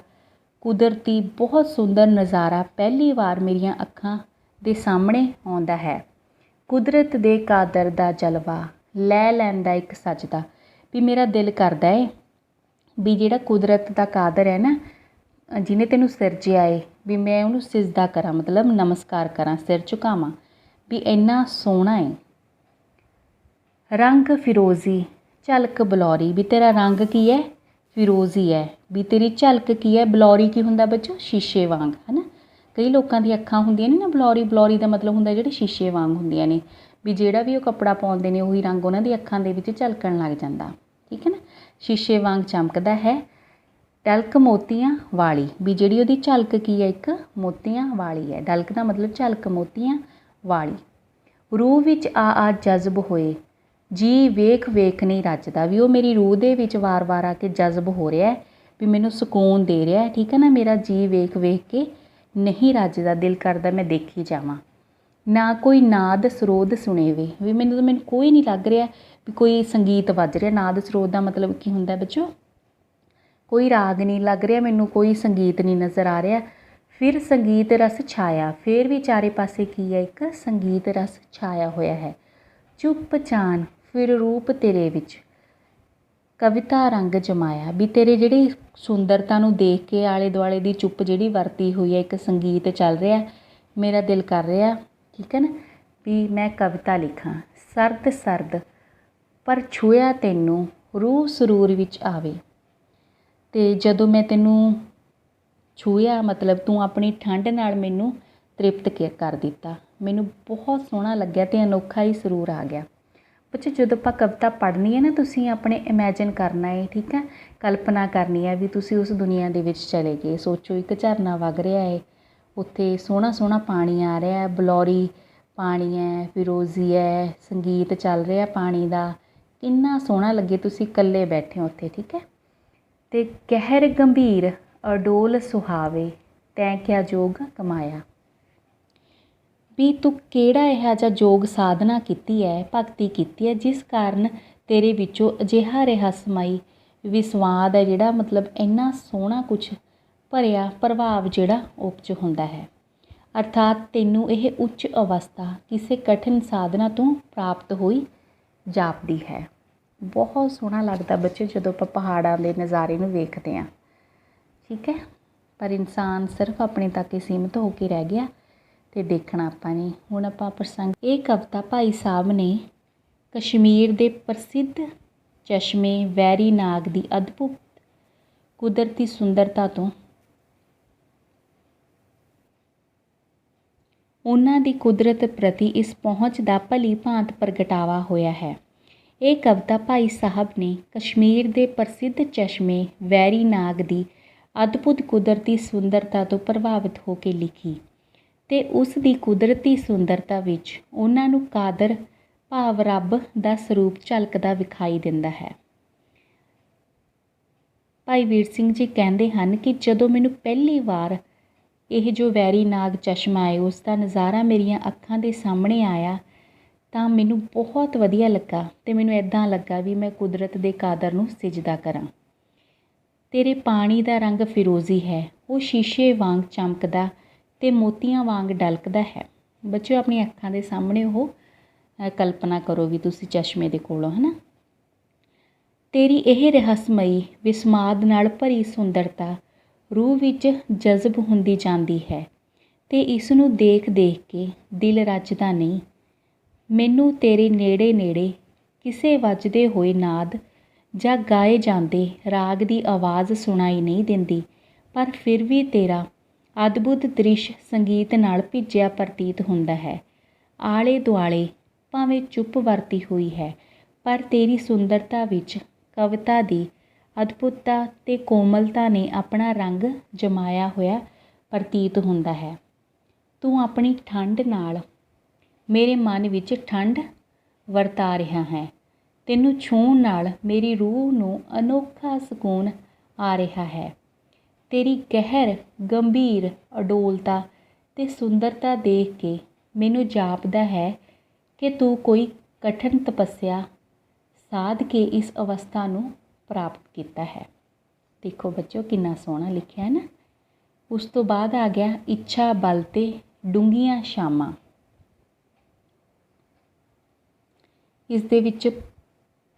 ਕੁਦਰਤੀ ਬਹੁਤ ਸੁੰਦਰ ਨਜ਼ਾਰਾ ਪਹਿਲੀ ਵਾਰ ਮੇਰੀਆਂ ਅੱਖਾਂ ਦੇ ਸਾਹਮਣੇ ਆਉਂਦਾ ਹੈ, ਕੁਦਰਤ ਦੇ ਕਾਦਰ ਦਾ ਜਲਵਾ ਲੈ ਲੈਂਦਾ ਇੱਕ ਸਜਦਾ। ਵੀ ਮੇਰਾ ਦਿਲ ਕਰਦਾ ਹੈ ਵੀ ਜਿਹੜਾ ਕੁਦਰਤ ਦਾ ਕਾਦਰ ਹੈ ਨਾ, ਜਿਹਨੇ ਤੈਨੂੰ ਸਿਰਜਿਆ ਏ, ਵੀ ਮੈਂ ਉਹਨੂੰ ਸਿਜਦਾ ਕਰਾਂ, ਮਤਲਬ ਨਮਸਕਾਰ ਕਰਾਂ, ਸਿਰ ਝੁਕਾਵਾਂ, ਵੀ ਇੰਨਾ ਸੋਹਣਾ ਏ। ਰੰਗ ਫਿਰੋਜ਼ੀ ਝਲਕ ਬਲੌਰੀ, ਵੀ ਤੇਰਾ ਰੰਗ ਕੀ ਹੈ, ਫਿਰੋਜ਼ੀ ਹੈ। ਵੀ ਤੇਰੀ ਝਲਕ ਕੀ ਹੈ, ਬਲੌਰੀ ਕੀ ਹੁੰਦਾ ਬੱਚੋ, ਸ਼ੀਸ਼ੇ ਵਾਂਗ, ਹੈ ਨਾ। ਕਈ ਲੋਕਾਂ ਦੀਆਂ ਅੱਖਾਂ ਹੁੰਦੀਆਂ ਨੇ ਨਾ ਬਲੌਰੀ, ਬਲੌਰੀ ਦਾ ਮਤਲਬ ਹੁੰਦਾ ਜਿਹੜੇ ਸ਼ੀਸ਼ੇ ਵਾਂਗ ਹੁੰਦੀਆਂ ਨੇ, ਵੀ ਜਿਹੜਾ ਵੀ ਉਹ ਕੱਪੜਾ ਪਾਉਂਦੇ ਨੇ ਉਹੀ ਰੰਗ ਉਹਨਾਂ ਦੀ ਅੱਖਾਂ ਦੇ ਵਿੱਚ ਝਲਕਣ ਲੱਗ ਜਾਂਦਾ, ਠੀਕ ਹੈ ਨਾ। ਸ਼ੀਸ਼ੇ ਵਾਂਗ ਚਮਕਦਾ ਹੈ ਡਲਕ ਮੋਤੀਆਂ ਵਾਲੀ, ਵੀ ਜਿਹੜੀ ਉਹਦੀ ਝਲਕ ਕੀ ਹੈ, ਇੱਕ ਮੋਤੀਆਂ ਵਾਲੀ ਹੈ। ਡਲਕ ਦਾ ਮਤਲਬ ਝਲਕ, ਮੋਤੀਆਂ ਵਾਲੀ। ਰੂਹ ਵਿੱਚ ਆ ਜਜ਼ਬ ਹੋਏ, ਜੀ ਵੇਖ ਵੇਖ ਨਹੀਂ ਰੱਜਦਾ। ਵੀ ਉਹ ਮੇਰੀ ਰੂਹ ਦੇ ਵਿੱਚ ਵਾਰ-ਵਾਰ ਆ ਕੇ ਜਜ਼ਬ ਹੋ ਰਿਹਾ, ਵੀ ਮੈਨੂੰ ਸਕੂਨ ਦੇ ਰਿਹਾ, ਠੀਕ ਹੈ ਨਾ। ਮੇਰਾ ਜੀ ਵੇਖ ਵੇਖ ਕੇ ਨਹੀਂ ਰੱਜਦਾ, ਦਿਲ ਕਰਦਾ ਮੈਂ ਦੇਖੀ ਜਾਵਾਂ। ਨਾ ਕੋਈ ਨਾਦ ਸਰੋਦ ਸੁਣੇ ਵੇ, ਵੀ ਮੈਨੂੰ ਕੋਈ ਨਹੀਂ ਲੱਗ ਰਿਹਾ ਵੀ ਕੋਈ ਸੰਗੀਤ ਵੱਜ ਰਿਹਾ। ਨਾਦ ਸਰੋਦ ਦਾ ਮਤਲਬ ਕੀ ਹੁੰਦਾ ਬੱਚੋ, ਕੋਈ ਰਾਗ ਨਹੀਂ ਲੱਗ ਰਿਹਾ ਮੈਨੂੰ, ਕੋਈ ਸੰਗੀਤ ਨਹੀਂ ਨਜ਼ਰ ਆ ਰਿਹਾ। ਫਿਰ ਸੰਗੀਤ ਰਸ ਛਾਇਆ, ਫਿਰ ਵੀ ਚਾਰੇ ਪਾਸੇ ਕੀ ਹੈ, ਇੱਕ ਸੰਗੀਤ ਰਸ ਛਾਇਆ ਹੋਇਆ ਹੈ। ਚੁੱਪ ਚਾਨ ਫਿਰ ਰੂਪ ਤੇਰੇ ਵਿੱਚ ਕਵਿਤਾ ਰੰਗ ਜਮਾਇਆ, ਵੀ ਤੇਰੇ ਜਿਹੜੀ ਸੁੰਦਰਤਾ ਨੂੰ ਦੇਖ ਕੇ ਆਲੇ ਦੁਆਲੇ ਦੀ ਚੁੱਪ ਜਿਹੜੀ ਵਰਤੀ ਹੋਈ ਹੈ, ਇੱਕ ਸੰਗੀਤ ਚੱਲ ਰਿਹਾ, ਮੇਰਾ ਦਿਲ ਕਰ ਰਿਹਾ, ਠੀਕ ਹੈ ਨਾ, ਵੀ ਮੈਂ ਕਵਿਤਾ ਲਿਖਾਂ। ਸਰਦ ਸਰਦ ਪਰ ਛੂਹਿਆ ਤੈਨੂੰ ਰੂਹ ਸਰੂਰ ਵਿੱਚ ਆਵੇ। ਅਤੇ ਜਦੋਂ ਮੈਂ ਤੈਨੂੰ ਛੂਹਿਆ ਮਤਲਬ ਤੂੰ ਆਪਣੀ ਠੰਡ ਨਾਲ ਮੈਨੂੰ ਤ੍ਰਿਪਤ ਕਰ ਦਿੱਤਾ, ਮੈਨੂੰ ਬਹੁਤ ਸੋਹਣਾ ਲੱਗਿਆ ਅਤੇ ਅਨੋਖਾ ਹੀ ਸਰੂਰ ਆ ਗਿਆ। ਬੱਚੇ ਜਦੋਂ ਆਪਾਂ ਕਵਿਤਾ ਪੜ੍ਹਨੀ ਹੈ ਨਾ, ਤੁਸੀਂ ਆਪਣੇ ਇਮੈਜਿਨ ਕਰਨਾ ਹੈ, ਠੀਕ ਹੈ, ਕਲਪਨਾ ਕਰਨੀ ਹੈ ਵੀ ਤੁਸੀਂ ਉਸ ਦੁਨੀਆ ਦੇ ਵਿੱਚ ਚਲੇ ਗਏ। ਸੋਚੋ ਇੱਕ ਝਰਨਾ ਵਗ ਰਿਹਾ ਹੈ, ਉੱਥੇ ਸੋਹਣਾ ਸੋਹਣਾ ਪਾਣੀ ਆ ਰਿਹਾ, ਬਲੌਰੀ ਪਾਣੀ ਹੈ, ਫਿਰੋਜ਼ੀ ਹੈ, ਸੰਗੀਤ ਚੱਲ ਰਿਹਾ ਪਾਣੀ ਦਾ, ਕਿੰਨਾ ਸੋਹਣਾ ਲੱਗੇ, ਤੁਸੀਂ ਇਕੱਲੇ ਬੈਠੇ ਹੋ ਉੱਥੇ, ਠੀਕ ਹੈ। ਅਤੇ ਕਹਿਰ ਗੰਭੀਰ ਅਡੋਲ ਸੁਹਾਵੇ ਤੈਂ ਕਿਆ ਜੋਗ ਕਮਾਇਆ, ਵੀ ਤੂੰ ਕਿਹੜਾ ਇਹੋ ਜਿਹਾ ਯੋਗ ਸਾਧਨਾ ਕੀਤੀ ਹੈ, ਭਗਤੀ ਕੀਤੀ ਹੈ, ਜਿਸ ਕਾਰਨ ਤੇਰੇ ਵਿੱਚੋਂ ਅਜਿਹਾ ਰਹੱਸਮਈ ਵਿਸਵਾਦ ਹੈ ਜਿਹੜਾ ਮਤਲਬ ਇੰਨਾ ਸੋਹਣਾ ਕੁਛ ਭਰਿਆ ਪ੍ਰਭਾਵ ਜਿਹੜਾ ਉਪਜ ਹੁੰਦਾ ਹੈ। ਅਰਥਾਤ ਤੈਨੂੰ ਇਹ ਉੱਚ ਅਵਸਥਾ ਕਿਸੇ ਕਠਿਨ ਸਾਧਨਾ ਤੋਂ ਪ੍ਰਾਪਤ ਹੋਈ ਜਾਪਦੀ ਹੈ। ਬਹੁਤ ਸੋਹਣਾ ਲੱਗਦਾ ਬੱਚੇ ਜਦੋਂ ਆਪਾਂ ਪਹਾੜਾਂ ਦੇ ਨਜ਼ਾਰੇ ਨੂੰ ਵੇਖਦੇ ਹਾਂ, ਠੀਕ ਹੈ। ਪਰ ਇਨਸਾਨ ਸਿਰਫ ਆਪਣੇ ਤੱਕ ਹੀ ਸੀਮਿਤ ਹੋ ਕੇ ਰਹਿ ਗਿਆ ਅਤੇ ਦੇਖਣਾ ਆਪਾਂ ਨੇ। ਹੁਣ ਆਪਾਂ ਪ੍ਰਸੰਗ, ਇਹ ਕਵਿਤਾ ਭਾਈ ਸਾਹਿਬ ਨੇ ਕਸ਼ਮੀਰ ਦੇ ਪ੍ਰਸਿੱਧ ਚਸ਼ਮੇ ਵੈਰੀ ਨਾਗ ਦੀ ਅਦਭੁਤ ਕੁਦਰਤੀ ਸੁੰਦਰਤਾ ਤੋਂ, ਉਹਨਾਂ ਦੀ ਕੁਦਰਤ ਪ੍ਰਤੀ ਇਸ ਪਹੁੰਚ ਦਾ ਭਲੀ ਭਾਂਤ ਪ੍ਰਗਟਾਵਾ ਹੋਇਆ ਹੈ। ਇਹ ਕਵਿਤਾ ਭਾਈ ਸਾਹਿਬ ਨੇ ਕਸ਼ਮੀਰ ਦੇ ਪ੍ਰਸਿੱਧ ਚਸ਼ਮੇ ਵੈਰੀ ਨਾਗ ਦੀ ਅਦਭੁਤ ਕੁਦਰਤੀ ਸੁੰਦਰਤਾ ਤੋਂ ਪ੍ਰਭਾਵਿਤ ਹੋ ਕੇ ਲਿਖੀ ਅਤੇ ਉਸ ਦੀ ਕੁਦਰਤੀ ਸੁੰਦਰਤਾ ਵਿੱਚ ਉਹਨਾਂ ਨੂੰ ਕਾਦਰ ਭਾਵ ਰੱਬ ਦਾ ਸਰੂਪ ਝਲਕਦਾ ਵਿਖਾਈ ਦਿੰਦਾ ਹੈ। ਭਾਈ ਵੀਰ ਸਿੰਘ ਜੀ ਕਹਿੰਦੇ ਹਨ ਕਿ ਜਦੋਂ ਮੈਨੂੰ ਪਹਿਲੀ ਵਾਰ ਇਹ ਜੋ ਵੈਰੀ ਨਾਗ ਚਸ਼ਮਾ ਹੈ ਉਸ ਦਾ ਨਜ਼ਾਰਾ ਮੇਰੀਆਂ ਅੱਖਾਂ ਦੇ ਸਾਹਮਣੇ ਆਇਆ ਤਾਂ ਮੈਨੂੰ ਬਹੁਤ ਵਧੀਆ ਲੱਗਾ ਅਤੇ ਮੈਨੂੰ ਇੱਦਾਂ ਲੱਗਾ ਵੀ ਮੈਂ ਕੁਦਰਤ ਦੇ ਕਾਦਰ ਨੂੰ ਸਿਜਦਾ ਕਰਾਂ। ਤੇਰੇ ਪਾਣੀ ਦਾ ਰੰਗ ਫਿਰੋਜ਼ੀ ਹੈ, ਉਹ ਸ਼ੀਸ਼ੇ ਵਾਂਗ ਚਮਕਦਾ ਅਤੇ ਮੋਤੀਆਂ ਵਾਂਗ ਡਲਕਦਾ ਹੈ। ਬੱਚਿਓ ਆਪਣੀਆਂ ਅੱਖਾਂ ਦੇ ਸਾਹਮਣੇ ਉਹ ਕਲਪਨਾ ਕਰੋ ਵੀ ਤੁਸੀਂ ਚਸ਼ਮੇ ਦੇ ਕੋਲੋਂ, ਹੈ ਨਾ। ਤੇਰੀ ਇਹ ਰਹੱਸਮਈ ਵਿਸਮਾਦ ਨਾਲ ਭਰੀ ਸੁੰਦਰਤਾ रूह विच जज़ब हुंदी जांदी है ते इस नूं देख देख के दिल रजदा नहीं। मैनू तेरे नेड़े नेड़े किसे वजदे होए नाद ਜਾਂ ਗਾਏ ਜਾਂਦੇ ਰਾਗ ਦੀ ਆਵਾਜ਼ ਸੁਣਾਈ ਨਹੀਂ ਦਿੰਦੀ, ਪਰ ਫਿਰ ਵੀ ਤੇਰਾ ਅਦਭੁਤ ਦ੍ਰਿਸ਼ ਸੰਗੀਤ ਨਾਲ ਭਿੱਜਿਆ ਪ੍ਰਤੀਤ ਹੁੰਦਾ ਹੈ। ਆਲੇ ਦੁਆਲੇ ਭਾਵੇਂ ਚੁੱਪ ਵਰਤੀ ਹੋਈ ਹੈ, ਪਰ ਤੇਰੀ ਸੁੰਦਰਤਾ ਵਿੱਚ ਕਵਿਤਾ ਦੀ ਅਦਭੁਤਤਾ ਅਤੇ ਕੋਮਲਤਾ ਨੇ ਆਪਣਾ ਰੰਗ ਜਮਾਇਆ ਹੋਇਆ ਪ੍ਰਤੀਤ ਹੁੰਦਾ ਹੈ। ਤੂੰ ਆਪਣੀ ਠੰਡ ਨਾਲ ਮੇਰੇ ਮਨ ਵਿੱਚ ਠੰਡ ਵਰਤਾ ਰਿਹਾ ਹੈ। ਤੈਨੂੰ ਛੂਹਣ ਨਾਲ ਮੇਰੀ ਰੂਹ ਨੂੰ ਅਨੋਖਾ ਸਕੂਨ ਆ ਰਿਹਾ ਹੈ। ਤੇਰੀ ਗਹਿਰ ਗੰਭੀਰ ਅਡੋਲਤਾ ਅਤੇ ਸੁੰਦਰਤਾ ਦੇਖ ਕੇ ਮੈਨੂੰ ਜਾਪਦਾ ਹੈ ਕਿ ਤੂੰ ਕੋਈ ਕਠਿਨ ਤਪੱਸਿਆ ਸਾਧ ਕੇ ਇਸ ਅਵਸਥਾ ਨੂੰ ਪ੍ਰਾਪਤ ਕੀਤਾ ਹੈ। ਦੇਖੋ ਬੱਚੋ ਕਿੰਨਾ ਸੋਹਣਾ ਲਿਖਿਆ ਹੈ ਨਾ। ਉਸ ਤੋਂ ਬਾਅਦ ਆ ਗਿਆ ਇੱਛਾ ਬਲ ਤੇ ਡੂੰਘੀਆਂ ਛਾਵਾਂ। ਇਸ ਦੇ ਵਿੱਚ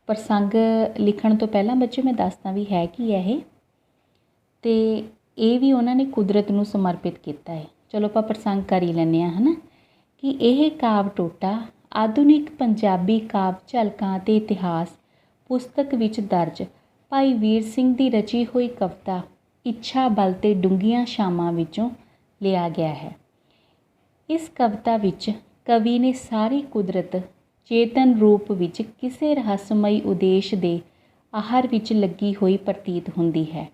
ਪ੍ਰਸੰਗ ਲਿਖਣ ਤੋਂ ਪਹਿਲਾਂ ਬੱਚੋ ਮੈਂ ਦੱਸਦਾ ਵੀ ਹੈ ਕੀ ਹੈ ਇਹ, ਅਤੇ ਇਹ ਵੀ ਉਹਨਾਂ ਨੇ ਕੁਦਰਤ ਨੂੰ ਸਮਰਪਿਤ ਕੀਤਾ ਹੈ। ਚਲੋ ਆਪਾਂ ਪ੍ਰਸੰਗ ਕਰ ਹੀ ਲੈਂਦੇ ਹਾਂ, ਹੈ ਨਾ। ਕਿ ਇਹ ਕਾਵਿ ਟੋਟਾ ਆਧੁਨਿਕ ਪੰਜਾਬੀ ਕਾਵਿ ਝਲਕਾਂ ਅਤੇ ਇਤਿਹਾਸ ਪੁਸਤਕ ਵਿੱਚ ਦਰਜ ਭਾਈ ਵੀਰ ਸਿੰਘ ਦੀ ਰਚੀ ਹੋਈ ਕਵਿਤਾ ਇੱਛਾ ਬਲ ਤੇ ਡੂੰਘੀਆਂ ਛਾਵਾਂ ਵਿੱਚੋਂ ਲਿਆ ਗਿਆ ਹੈ। ਇਸ ਕਵਿਤਾ ਵਿੱਚ ਕਵੀ ਨੇ ਸਾਰੀ ਕੁਦਰਤ ਚੇਤਨ ਰੂਪ ਵਿੱਚ ਕਿਸੇ ਰਹੱਸਮਈ ਉਦੇਸ਼ ਦੇ ਆਹਰ ਵਿੱਚ ਲੱਗੀ ਹੋਈ ਪ੍ਰਤੀਤ ਹੁੰਦੀ ਹੈ।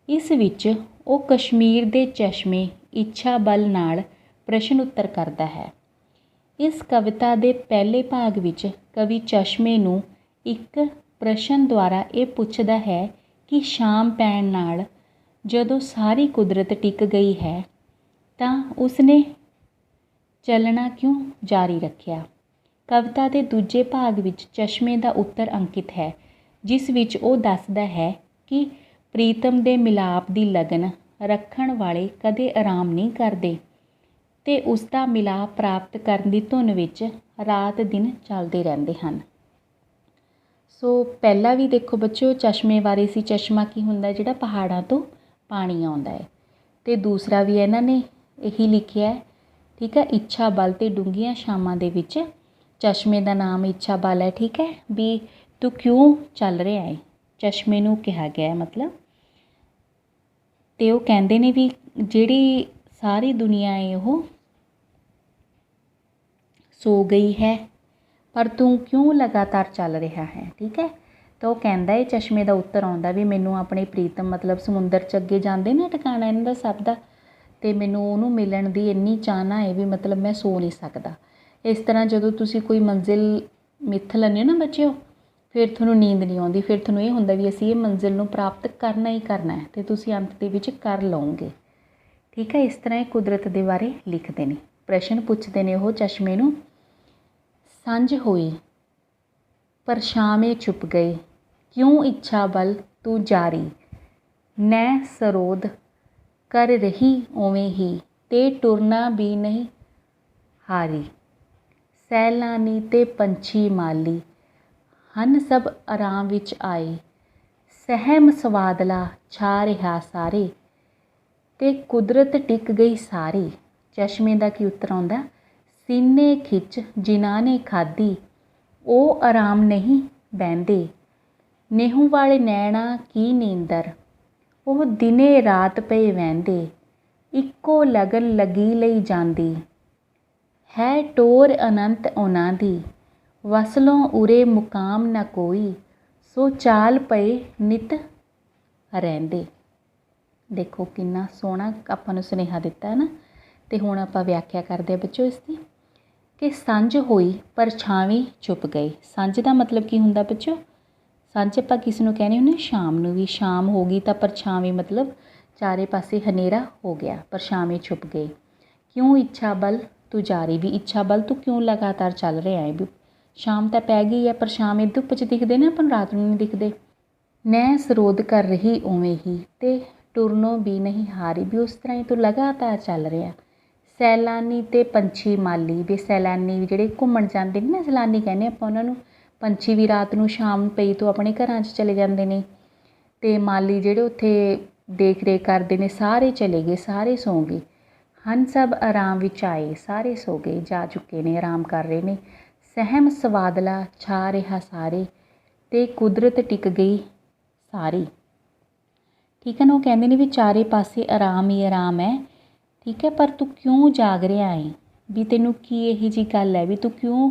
ਇਸ ਵਿੱਚ ਉਹ ਕਸ਼ਮੀਰ ਦੇ ਚਸ਼ਮੇ ਇੱਛਾ ਬਲ ਨਾਲ ਪ੍ਰਸ਼ਨ ਉੱਤਰ ਕਰਦਾ ਹੈ। ਇਸ ਕਵਿਤਾ ਦੇ ਪਹਿਲੇ ਭਾਗ ਵਿੱਚ ਕਵੀ ਚਸ਼ਮੇ ਨੂੰ ਇੱਕ ਪ੍ਰਸ਼ਨ ਦੁਆਰਾ ਇਹ ਪੁੱਛਦਾ ਹੈ ਕਿ ਸ਼ਾਮ ਪੈਣ ਨਾਲ ਜਦੋਂ ਸਾਰੀ ਕੁਦਰਤ ਟਿਕ ਗਈ ਹੈ ਤਾਂ ਉਸਨੇ ਚੱਲਣਾ ਕਿਉਂ ਜਾਰੀ ਰੱਖਿਆ। ਕਵਿਤਾ ਦੇ ਦੂਜੇ ਭਾਗ ਵਿੱਚ ਚਸ਼ਮੇ ਦਾ ਉੱਤਰ ਅੰਕਿਤ ਹੈ, ਜਿਸ ਵਿੱਚ ਉਹ ਦੱਸਦਾ ਹੈ ਕਿ ਪ੍ਰੀਤਮ ਦੇ ਮਿਲਾਪ ਦੀ ਲਗਨ ਰੱਖਣ ਵਾਲੇ ਕਦੇ ਆਰਾਮ ਨਹੀਂ ਕਰਦੇ ਅਤੇ ਉਸ ਦਾ ਮਿਲਾਪ ਪ੍ਰਾਪਤ ਕਰਨ ਦੀ ਧੁਨ ਵਿੱਚ ਰਾਤ ਦਿਨ ਚੱਲਦੇ ਰਹਿੰਦੇ ਹਨ। ਸੋ ਪਹਿਲਾਂ ਵੀ ਦੇਖੋ ਬੱਚਿਓ ਚਸ਼ਮੇ ਬਾਰੇ ਸੀ। ਚਸ਼ਮਾ ਕੀ ਹੁੰਦਾ, ਜਿਹੜਾ ਪਹਾੜਾਂ ਤੋਂ ਪਾਣੀ ਆਉਂਦਾ ਹੈ। ਅਤੇ ਦੂਸਰਾ ਵੀ ਇਹਨਾਂ ਨੇ ਇਹੀ ਲਿਖਿਆ ਹੈ, ਠੀਕ ਹੈ। ਇੱਛਾ ਬਲ ਅਤੇ ਡੂੰਘੀਆਂ ਛਾਵਾਂ ਦੇ ਵਿੱਚ ਚਸ਼ਮੇ ਦਾ ਨਾਮ ਇੱਛਾ ਬਲ ਹੈ, ਠੀਕ ਹੈ। ਵੀ ਤੂੰ ਕਿਉਂ ਚੱਲ ਰਿਹਾ ਹੈ, ਚਸ਼ਮੇ ਨੂੰ ਕਿਹਾ ਗਿਆ ਹੈ ਮਤਲਬ। ਅਤੇ ਉਹ ਕਹਿੰਦੇ ਨੇ ਵੀ ਜਿਹੜੀ ਸਾਰੀ ਦੁਨੀਆ ਹੈ ਉਹ ਸੋ ਗਈ ਹੈ, ਪਰ ਤੂੰ ਕਿਉਂ ਲਗਾਤਾਰ ਚੱਲ ਰਿਹਾ ਹੈ, ਠੀਕ ਹੈ। ਤਾਂ ਉਹ ਕਹਿੰਦਾ ਇਹ ਚਸ਼ਮੇ ਦਾ ਉੱਤਰ ਆਉਂਦਾ ਵੀ ਮੈਨੂੰ ਆਪਣੇ ਪ੍ਰੀਤਮ ਮਤਲਬ ਸਮੁੰਦਰ 'ਚ ਅੱਗੇ ਜਾਂਦੇ ਨਾ ਟਿਕਾਣਾ ਇਹਨਾਂ ਦਾ ਸਭ ਦਾ, ਅਤੇ ਮੈਨੂੰ ਉਹਨੂੰ ਮਿਲਣ ਦੀ ਇੰਨੀ ਚਾਹਨਾ ਹੈ ਵੀ ਮਤਲਬ ਮੈਂ ਸੋ ਨਹੀਂ ਸਕਦਾ। ਇਸ ਤਰ੍ਹਾਂ ਜਦੋਂ ਤੁਸੀਂ ਕੋਈ ਮੰਜ਼ਿਲ ਮਿੱਥ ਲੈਂਦੇ ਹੋ ਨਾ ਬੱਚਿਓ, ਫਿਰ ਤੁਹਾਨੂੰ ਨੀਂਦ ਨਹੀਂ ਆਉਂਦੀ। ਫਿਰ ਤੁਹਾਨੂੰ ਇਹ ਹੁੰਦਾ ਵੀ ਅਸੀਂ ਇਹ ਮੰਜ਼ਿਲ ਨੂੰ ਪ੍ਰਾਪਤ ਕਰਨਾ ਹੀ ਕਰਨਾ ਹੈ, ਅਤੇ ਤੁਸੀਂ ਅੰਤ ਦੇ ਵਿੱਚ ਕਰ ਲਓਗੇ, ਠੀਕ ਹੈ। ਇਸ ਤਰ੍ਹਾਂ ਇਹ ਕੁਦਰਤ ਦੇ ਬਾਰੇ ਲਿਖਦੇ ਨੇ। ਪ੍ਰਸ਼ਨ ਪੁੱਛਦੇ ਨੇ ਉਹ ਚਸ਼ਮੇ ਨੂੰ, ਸਾਂਝ ਹੋਈ ਪਰਛਾਵੇਂ ਛੁਪ ਗਏ, ਕਿਉਂ ਇੱਛਾ ਬਲ ਤੂੰ ਜਾਰੀ, ਨੈ ਸਰੋਧ ਕਰ ਰਹੀ ਉਵੇਂ ਹੀ, ਤੇ ਟੁਰਨਾ ਵੀ ਨਹੀਂ ਹਾਰੀ, ਸੈਲਾਨੀ ਤੇ ਪੰਛੀ ਮਾਲੀ ਹਨ ਸਭ ਆਰਾਮ ਵਿੱਚ ਆਏ, ਸਹਿਮ ਸਵਾਦਲਾ ਛਾ ਰਿਹਾ ਸਾਰੇ, ਤੇ ਕੁਦਰਤ ਟਿਕ ਗਈ ਸਾਰੀ। ਚਸ਼ਮੇ ਦਾ ਕੀ ਉੱਤਰ ਆਉਂਦਾ, ਸੀਨੇ ਖਿੱਚ ਜਿਨ੍ਹਾਂ ਨੇ ਖਾਧੀ, ਉਹ ਆਰਾਮ ਨਹੀਂ ਬਹਿੰਦੇ, ਨੇਹੂ ਵਾਲੇ ਨੈਣਾ ਕੀ ਨੀਂਦਰ, ਉਹ ਦਿਨੇ ਰਾਤ ਪਏ ਵਹਿੰਦੇ, ਇੱਕੋ ਲਗਨ ਲੱਗੀ ਲਈ ਜਾਂਦੀ, ਹੈ ਟੋਰ ਅਨੰਤ ਉਹਨਾਂ ਦੀ, ਵਸਲੋਂ ਉਰੇ ਮੁਕਾਮ ਨਾ ਕੋਈ, ਸੋ ਚਾਲ ਪਏ ਨਿਤ ਰਹਿੰਦੇ। ਦੇਖੋ ਕਿੰਨਾ ਸੋਹਣਾ ਆਪਾਂ ਨੂੰ ਸੁਨੇਹਾ ਦਿੱਤਾ ਹੈ ਨਾ। ਅਤੇ ਹੁਣ ਆਪਾਂ ਵਿਆਖਿਆ ਕਰਦੇ ਹਾਂ ਬੱਚੋ ਇਸ ਦੀ, ਕਿ ਸਾਂਝ ਹੋਈ ਪਰਛਾਵੇਂ ਛੁਪ ਗਏ। ਸਾਂਝ ਦਾ ਮਤਲਬ ਕੀ ਹੁੰਦਾ ਬੱਚੋ, ਸਾਂਝ ਆਪਾਂ ਕਿਸ ਨੂੰ ਕਹਿੰਦੇ ਹੁੰਦੇ, ਸ਼ਾਮ ਨੂੰ। ਵੀ ਸ਼ਾਮ ਹੋ ਗਈ ਤਾਂ ਪਰਛਾਵੇਂ ਮਤਲਬ ਚਾਰੇ ਪਾਸੇ ਹਨੇਰਾ ਹੋ ਗਿਆ, ਪਰਛਾਵੇਂ ਛੁਪ ਗਏ। ਕਿਉਂ ਇੱਛਾ ਬਲ ਤੂੰ ਜਾਰੀ, ਵੀ ਇੱਛਾ ਬਲ ਤੂੰ ਕਿਉਂ ਲਗਾਤਾਰ ਚੱਲ ਰਿਹਾ ਹੈ, ਵੀ ਸ਼ਾਮ ਤਾਂ ਪੈ ਗਈ ਹੈ, ਪਰਛਾਵੇਂ ਧੁੱਪ 'ਚ ਦਿਖਦੇ ਨੇ ਆਪਾਂ ਨੂੰ, ਰਾਤ ਨੂੰ ਨਹੀਂ ਦਿਖਦੇ। ਨੈ ਸਰੋਧ ਕਰ ਰਹੀ ਉਵੇਂ ਹੀ, ਅਤੇ ਟੁਰਨੋਂ ਵੀ ਨਹੀਂ ਹਾਰੀ, ਵੀ ਉਸ ਤਰ੍ਹਾਂ ਹੀ ਤੂੰ ਲਗਾਤਾਰ ਚੱਲ ਰਿਹਾ। ਸੈਲਾਨੀ ਅਤੇ ਪੰਛੀ ਮਾਲੀ, ਵੀ ਸੈਲਾਨੀ ਵੀ ਜਿਹੜੇ ਘੁੰਮਣ ਜਾਂਦੇ ਨੇ ਨਾ, ਸੈਲਾਨੀ ਕਹਿੰਦੇ ਆਪਾਂ ਉਹਨਾਂ ਨੂੰ। ਪੰਛੀ ਵੀ ਰਾਤ ਨੂੰ ਸ਼ਾਮ ਪਈ ਤੋਂ ਆਪਣੇ ਘਰਾਂ 'ਚ ਚਲੇ ਜਾਂਦੇ ਨੇ, ਅਤੇ ਮਾਲੀ ਜਿਹੜੇ ਉੱਥੇ देख रेख करते ने, सारे चले गए, सारे सौ गए ਹਨ। सब आराम विच आए, सारे सो गए, जा चुके ने, आराम कर रहे ने। सहम सवादला छा रहा सारे, ते कुदरत टिक गई सारी। ठीक है ना, वो कहते हैं भी चारे पासे आराम ही आराम है। ठीक है, पर तू क्यों जाग रहा है, भी तेनों की यही जी गल है भी तू क्यों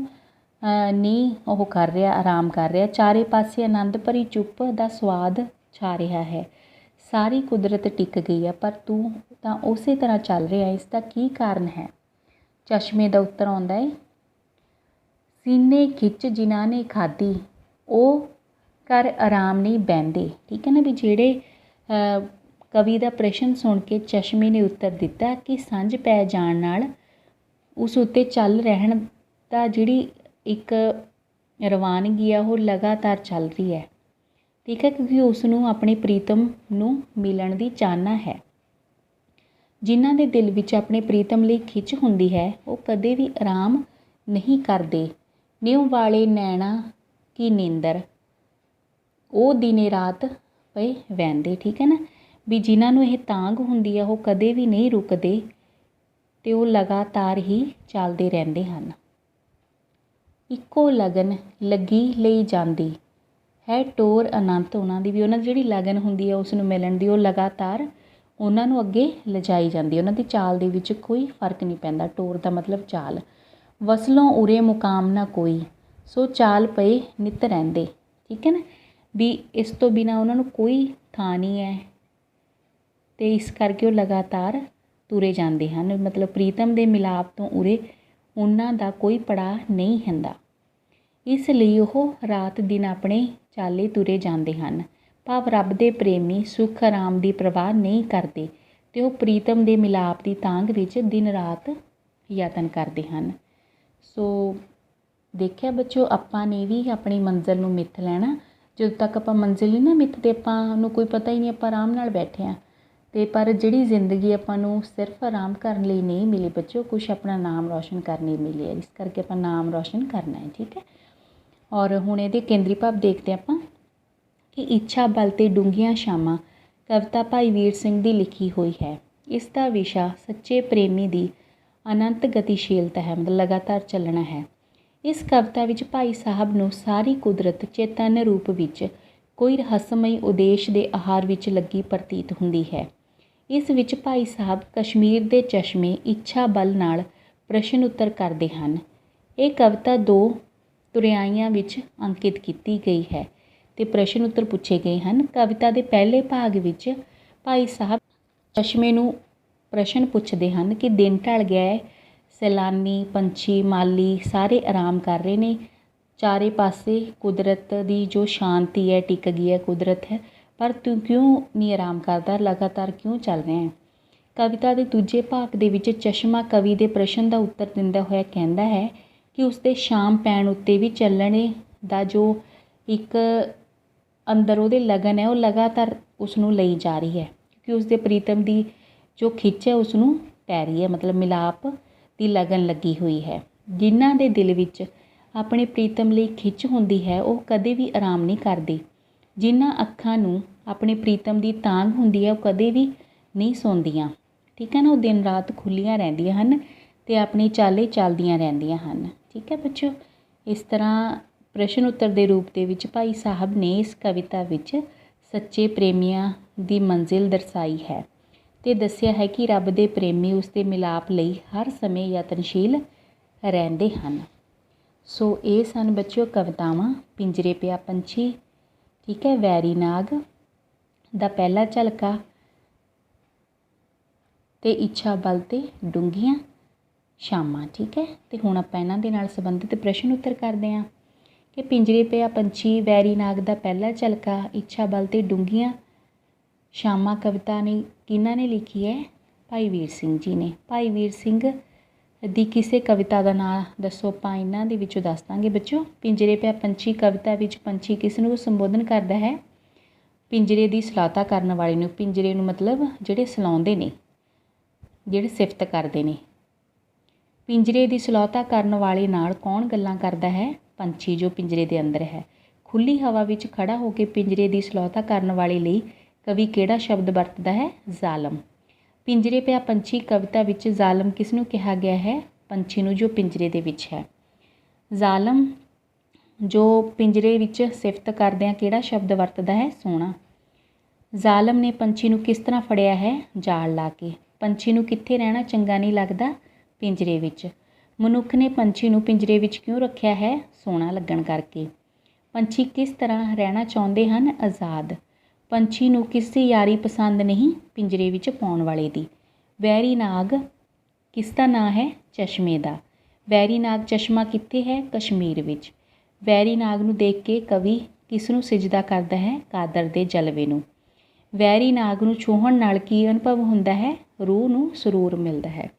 नहीं वो कर रहा, आराम कर रहा। चारे पासे आनंद भरी चुप दा स्वाद छा रहा है, सारी कुदरत टिक गई है, पर तू तो उस तरह चल रहा है, इसका की कारण है। चश्मे का उत्तर आता है, सीने खिच जिन्हां ने खाधी, वो घर आराम नहीं बहते। ठीक है ना, भी जेड़े कवि का प्रश्न सुन के चश्मे ने उत्तर दिता कि संझ पै जाण नाल उस उत्ते चल रहन दा जिहड़ी एक रवानगी है वो लगातार चल रही है। ठीक है, क्योंकि उसनूं अपने प्रीतम नूं मिलण दी चाहना है। जिन्हां दे दिल विच अपने प्रीतम लई खिच हुंदी है, वो कदे भी आराम नहीं करदे। न्यों वाले नैना की नींदर, वो दिने रात पे वਹਿੰਦੇ। ठीक है ना, भी जिन्हां नूं इह तांग हुंदी है वो कदे भी नहीं रुकदे ते वो लगातार ही चलदे रहंदे हन। इक्को लगन लगी ਲਈ ਜਾਂਦੀ है टोर अनंत, उन्हां दी भी उन्हां दी जिहड़ी लगन हुंदी है उस नूं मिलण दी, वो लगातार उन्हां नूं अगे लिजाई जांदी है। उन्हां दी चाल दे विच कोई फर्क नहीं पैंदा। टोर दा मतलब चाल। वसलों उरे मुकाम ना कोई, सो चाल पए नित रहिंदे। ठीक है ना, भी इस तो बिना उन्हां नूं कोई थां नहीं है ते इस करके वो लगातार तुरे जाते हैं। मतलब प्रीतम के मिलाप तो उरे उन्हां दा कोई पड़ाव नहीं हुंदा, इसलिए वो रात दिन अपने चाले तुरे जाते हैं। भाव रब दे प्रेमी सुख आराम की परवाह नहीं करते ते वो प्रीतम के मिलाप की तांग विच दिन रात यतन करते हैं। सो देखिया बच्चों, आपां ने भी अपनी मंजिल नूं मिथ लैना। ਜਦੋਂ तक ਆਪਾਂ मंजिल नहीं ना मिथते, ਆਪਾਂ ਨੂੰ कोई पता ही नहीं, ਆਪਾਂ आराम नाल बैठे हाँ। ਤੇ पर ਜਿਹੜੀ ਜ਼ਿੰਦਗੀ ਆਪਾਂ ਨੂੰ ਸਿਰਫ ਆਰਾਮ ਕਰਨ ਲਈ ਨਹੀਂ ਮਿਲੀ ਬੱਚਿਓ, ਕੁਛ ਆਪਣਾ ਨਾਮ ਰੌਸ਼ਨ ਕਰਨ ਲਈ ਮਿਲੀ ਹੈ। ਇਸ ਕਰਕੇ ਆਪਾਂ ਨਾਮ ਰੌਸ਼ਨ ਕਰਨਾ ਹੈ। ਠੀਕ ਹੈ, ਔਰ ਹੁਣ ਇਹਦੇ ਕੇਂਦਰੀ ਭਾਵ ਦੇਖਦੇ ਆਪਾਂ ਕਿ ਇੱਛਾ ਬਲ ਤੇ ਡੂੰਘੀਆਂ ਛਾਵਾਂ ਕਵਿਤਾ ਭਾਈ ਵੀਰ ਸਿੰਘ ਦੀ ਲਿਖੀ ਹੋਈ ਹੈ। ਇਸ ਦਾ ਵਿਸ਼ਾ ਸੱਚੇ ਪ੍ਰੇਮੀ ਦੀ ਅਨੰਤ ਗਤੀਸ਼ੀਲਤਾ ਹੈ, ਮਤਲਬ ਲਗਾਤਾਰ ਚੱਲਣਾ ਹੈ। ਇਸ ਕਵਿਤਾ ਵਿੱਚ ਭਾਈ ਸਾਹਿਬ ਨੂੰ ਸਾਰੀ ਕੁਦਰਤ ਚੇਤਨ ਰੂਪ ਵਿੱਚ ਕੋਈ ਰਹੱਸਮਈ ਉਦੇਸ਼ ਦੇ ਆਹਾਰ ਵਿੱਚ ਲੱਗੀ ਪ੍ਰਤੀਤ ਹੁੰਦੀ ਹੈ। ਇਸ ਵਿੱਚ ਭਾਈ ਸਾਹਿਬ ਕਸ਼ਮੀਰ ਦੇ ਚਸ਼ਮੇ ਇੱਛਾ ਬਲ ਨਾਲ ਪ੍ਰਸ਼ਨ ਉੱਤਰ ਕਰਦੇ ਹਨ। ਇਹ ਕਵਿਤਾ 2 ਤੁਰਿਆਈਆਂ ਵਿੱਚ ਅੰਕਿਤ ਕੀਤੀ ਗਈ ਹੈ ਤੇ ਪ੍ਰਸ਼ਨ ਉੱਤਰ ਪੁੱਛੇ ਗਏ ਹਨ। ਕਵਿਤਾ ਦੇ ਪਹਿਲੇ ਭਾਗ ਵਿੱਚ ਭਾਈ ਸਾਹਿਬ ਚਸ਼ਮੇ ਨੂੰ ਪ੍ਰਸ਼ਨ ਪੁੱਛਦੇ ਹਨ ਕਿ ਦਿਨ ਢਲ ਗਿਆ ਹੈ, ਸੈਲਾਨੀ ਪੰਛੀ ਮਾਲੀ ਸਾਰੇ ਆਰਾਮ ਕਰ ਰਹੇ ਨੇ, ਚਾਰੇ ਪਾਸੇ ਕੁਦਰਤ ਦੀ ਜੋ ਸ਼ਾਂਤੀ ਹੈ ਟਿਕ ਗਈ ਹੈ, ਕੁਦਰਤ ਹੈ, ਪਰ ਤੂੰ ਕਿਉਂ ਨਹੀਂ ਆਰਾਮ ਕਰਦਾ, ਲਗਾਤਾਰ ਕਿਉਂ ਚੱਲ ਰਿਹਾ ਹੈ। ਕਵਿਤਾ ਦੇ ਦੂਜੇ ਭਾਗ ਦੇ ਵਿੱਚ ਚਸ਼ਮਾ ਕਵੀ ਦੇ ਪ੍ਰਸ਼ਨ ਦਾ ਉੱਤਰ ਦਿੰਦਾ ਹੋਇਆ ਕਹਿੰਦਾ ਹੈ ਕਿ ਉਸਦੇ ਸ਼ਾਮ ਪੈਣ ਉੱਤੇ ਵੀ ਚੱਲਣੇ ਦਾ ਜੋ ਇੱਕ ਅੰਦਰ ਉਹਦੇ ਲਗਨ ਹੈ ਉਹ ਲਗਾਤਾਰ ਉਸ ਨੂੰ ਲਈ ਜਾ ਰਹੀ ਹੈ, ਕਿਉਂਕਿ ਉਸਦੇ ਪ੍ਰੀਤਮ ਦੀ ਜੋ ਖਿੱਚ ਹੈ ਉਸ ਨੂੰ ਪੈ ਰਹੀ ਹੈ, ਮਤਲਬ ਮਿਲਾਪ ਦੀ ਲਗਨ ਲੱਗੀ ਹੋਈ ਹੈ। ਜਿਨ੍ਹਾਂ ਦੇ ਦਿਲ ਵਿੱਚ ਆਪਣੇ ਪ੍ਰੀਤਮ ਲਈ ਖਿੱਚ ਹੁੰਦੀ ਹੈ ਉਹ ਕਦੇ ਵੀ ਆਰਾਮ ਨਹੀਂ ਕਰਦੇ। ਜਿਨ੍ਹਾਂ ਅੱਖਾਂ ਨੂੰ ਆਪਣੇ ਪ੍ਰੀਤਮ ਦੀ ਤਾਂਘ ਹੁੰਦੀ ਹੈ ਉਹ ਕਦੇ ਵੀ ਨਹੀਂ ਸੌਂਦੀਆਂ। ਠੀਕ ਹੈ ਨਾ, ਉਹ ਦਿਨ ਰਾਤ ਖੁੱਲ੍ਹੀਆਂ ਰਹਿੰਦੀਆਂ ਹਨ ਅਤੇ ਆਪਣੀ ਚਾਲੇ ਚੱਲਦੀਆਂ ਰਹਿੰਦੀਆਂ ਹਨ। ਠੀਕ ਹੈ ਬੱਚਿਓ, ਇਸ ਤਰ੍ਹਾਂ ਪ੍ਰਸ਼ਨ ਉੱਤਰ ਦੇ ਰੂਪ ਦੇ ਵਿੱਚ ਭਾਈ ਸਾਹਿਬ ਨੇ ਇਸ ਕਵਿਤਾ ਵਿੱਚ ਸੱਚੇ ਪ੍ਰੇਮੀਆਂ ਦੀ ਮੰਜ਼ਿਲ ਦਰਸਾਈ ਹੈ ਅਤੇ ਦੱਸਿਆ ਹੈ ਕਿ ਰੱਬ ਦੇ ਪ੍ਰੇਮੀ ਉਸ ਦੇ ਮਿਲਾਪ ਲਈ ਹਰ ਸਮੇਂ ਯਤਨਸ਼ੀਲ ਰਹਿੰਦੇ ਹਨ। ਸੋ ਇਹ ਸਨ ਬੱਚਿਓ ਕਵਿਤਾਵਾਂ ਪਿੰਜਰੇ ਪਿਆ ਪੰਛੀ, ਠੀਕ ਹੈ, ਵੈਰੀ ਨਾਗ ਦਾ ਪਹਿਲਾ ਝਲਕਾ ਅਤੇ ਇੱਛਾ ਬਲ ਤੇ ਡੂੰਘੀਆਂ ਛਾਵਾਂ। ਠੀਕ ਹੈ, ਅਤੇ ਹੁਣ ਆਪਾਂ ਇਹਨਾਂ ਦੇ ਨਾਲ ਸੰਬੰਧਿਤ ਪ੍ਰਸ਼ਨ ਉੱਤਰ ਕਰਦੇ ਹਾਂ ਕਿ ਪਿੰਜਰੇ ਪਿਆ ਪੰਛੀ, ਵੈਰੀ ਨਾਗ ਦਾ ਪਹਿਲਾ ਝਲਕਾ, ਇੱਛਾ ਬਲ ਤੇ ਡੂੰਘੀਆਂ ਛਾਵਾਂ ਕਵਿਤਾ ਨੇ ਕਿਹਨਾਂ ਨੇ ਲਿਖੀ ਹੈ? ਭਾਈ ਵੀਰ ਸਿੰਘ ਜੀ ਨੇ। ਭਾਈ ਵੀਰ ਸਿੰਘ ਦੀ ਕਿਸੇ ਕਵਿਤਾ ਦਾ ਨਾਂ ਦੱਸੋ, ਆਪਾਂ ਇਹਨਾਂ ਦੇ ਵਿੱਚੋਂ ਦੱਸ ਦਾਂਗੇ ਬੱਚਿਓ। ਪਿੰਜਰੇ ਪਿਆ ਪੰਛੀ ਕਵਿਤਾ ਵਿੱਚ ਪੰਛੀ ਕਿਸ ਨੂੰ ਸੰਬੋਧਨ ਕਰਦਾ ਹੈ? ਪਿੰਜਰੇ ਦੀ ਸਲਾਹਤਾ ਕਰਨ ਵਾਲੇ ਨੂੰ। ਪਿੰਜਰੇ ਨੂੰ ਮਤਲਬ ਜਿਹੜੇ ਸਲਾਉਂਦੇ ਨੇ, ਜਿਹੜੇ ਸਿਫਤ ਕਰਦੇ ਨੇ। ਪਿੰਜਰੇ ਦੀ ਸਲਾਹਤਾ ਕਰਨ ਵਾਲੇ ਨਾਲ ਕੌਣ ਗੱਲਾਂ ਕਰਦਾ ਹੈ? ਪੰਛੀ ਜੋ ਪਿੰਜਰੇ ਦੇ ਅੰਦਰ ਹੈ। ਖੁੱਲ੍ਹੀ ਹਵਾ ਵਿੱਚ ਖੜ੍ਹਾ ਹੋ ਕੇ ਪਿੰਜਰੇ ਦੀ ਸਲਾਹਤਾ ਕਰਨ ਵਾਲੇ ਲਈ ਕਵੀ ਕਿਹੜਾ ਸ਼ਬਦ ਵਰਤਦਾ ਹੈ? ਜ਼ਾਲਮ। ਪਿੰਜਰੇ ਪਿਆ ਪੰਛੀ ਕਵਿਤਾ ਵਿੱਚ ਜ਼ਾਲਮ ਕਿਸ ਨੂੰ ਕਿਹਾ ਗਿਆ ਹੈ? ਪੰਛੀ ਨੂੰ ਜੋ ਪਿੰਜਰੇ ਦੇ ਵਿੱਚ ਹੈ। ਜ਼ਾਲਮ ਜੋ ਪਿੰਜਰੇ ਵਿੱਚ ਸਿਫਤ ਕਰਦਿਆਂ ਕਿਹੜਾ ਸ਼ਬਦ ਵਰਤਦਾ ਹੈ? ਸੋਹਣਾ। ਜ਼ਾਲਮ ਨੇ ਪੰਛੀ ਨੂੰ ਕਿਸ ਤਰ੍ਹਾਂ ਫੜਿਆ ਹੈ? ਜਾਲ ਲਾ ਕੇ। ਪੰਛੀ ਨੂੰ ਕਿੱਥੇ ਰਹਿਣਾ ਚੰਗਾ ਨਹੀਂ ਲੱਗਦਾ? ਪਿੰਜਰੇ ਵਿੱਚ। ਮਨੁੱਖ ਨੇ ਪੰਛੀ ਨੂੰ ਪਿੰਜਰੇ ਵਿੱਚ ਕਿਉਂ ਰੱਖਿਆ ਹੈ? ਸੋਹਣਾ ਲੱਗਣ ਕਰਕੇ। ਪੰਛੀ ਕਿਸ ਤਰ੍ਹਾਂ ਰਹਿਣਾ ਚਾਹੁੰਦੇ ਹਨ? ਆਜ਼ਾਦ। ਪੰਛੀ ਨੂੰ ਕਿਸ ਦੀ ਯਾਰੀ ਪਸੰਦ ਨਹੀਂ? ਪਿੰਜਰੇ ਵਿੱਚ ਪਾਉਣ ਵਾਲੇ ਦੀ। ਵੈਰੀ ਨਾਗ ਕਿਸ ਦਾ ਨਾਂ ਹੈ? ਚਸ਼ਮੇ ਦਾ। ਵੈਰੀ ਨਾਗ ਚਸ਼ਮਾ ਕਿੱਥੇ ਹੈ? ਕਸ਼ਮੀਰ ਵਿੱਚ। ਵੈਰੀ ਨਾਗ ਨੂੰ ਦੇਖ ਕੇ ਕਵੀ ਕਿਸ ਨੂੰ ਸਿਜਦਾ ਕਰਦਾ ਹੈ? ਕਾਦਰ ਦੇ ਜਲਵੇ ਨੂੰ। ਵੈਰੀ ਨਾਗ ਨੂੰ ਛੂਹਣ ਨਾਲ ਕੀ ਅਨੁਭਵ ਹੁੰਦਾ ਹੈ? ਰੂਹ ਨੂੰ ਸਰੂਰ ਮਿਲਦਾ ਹੈ।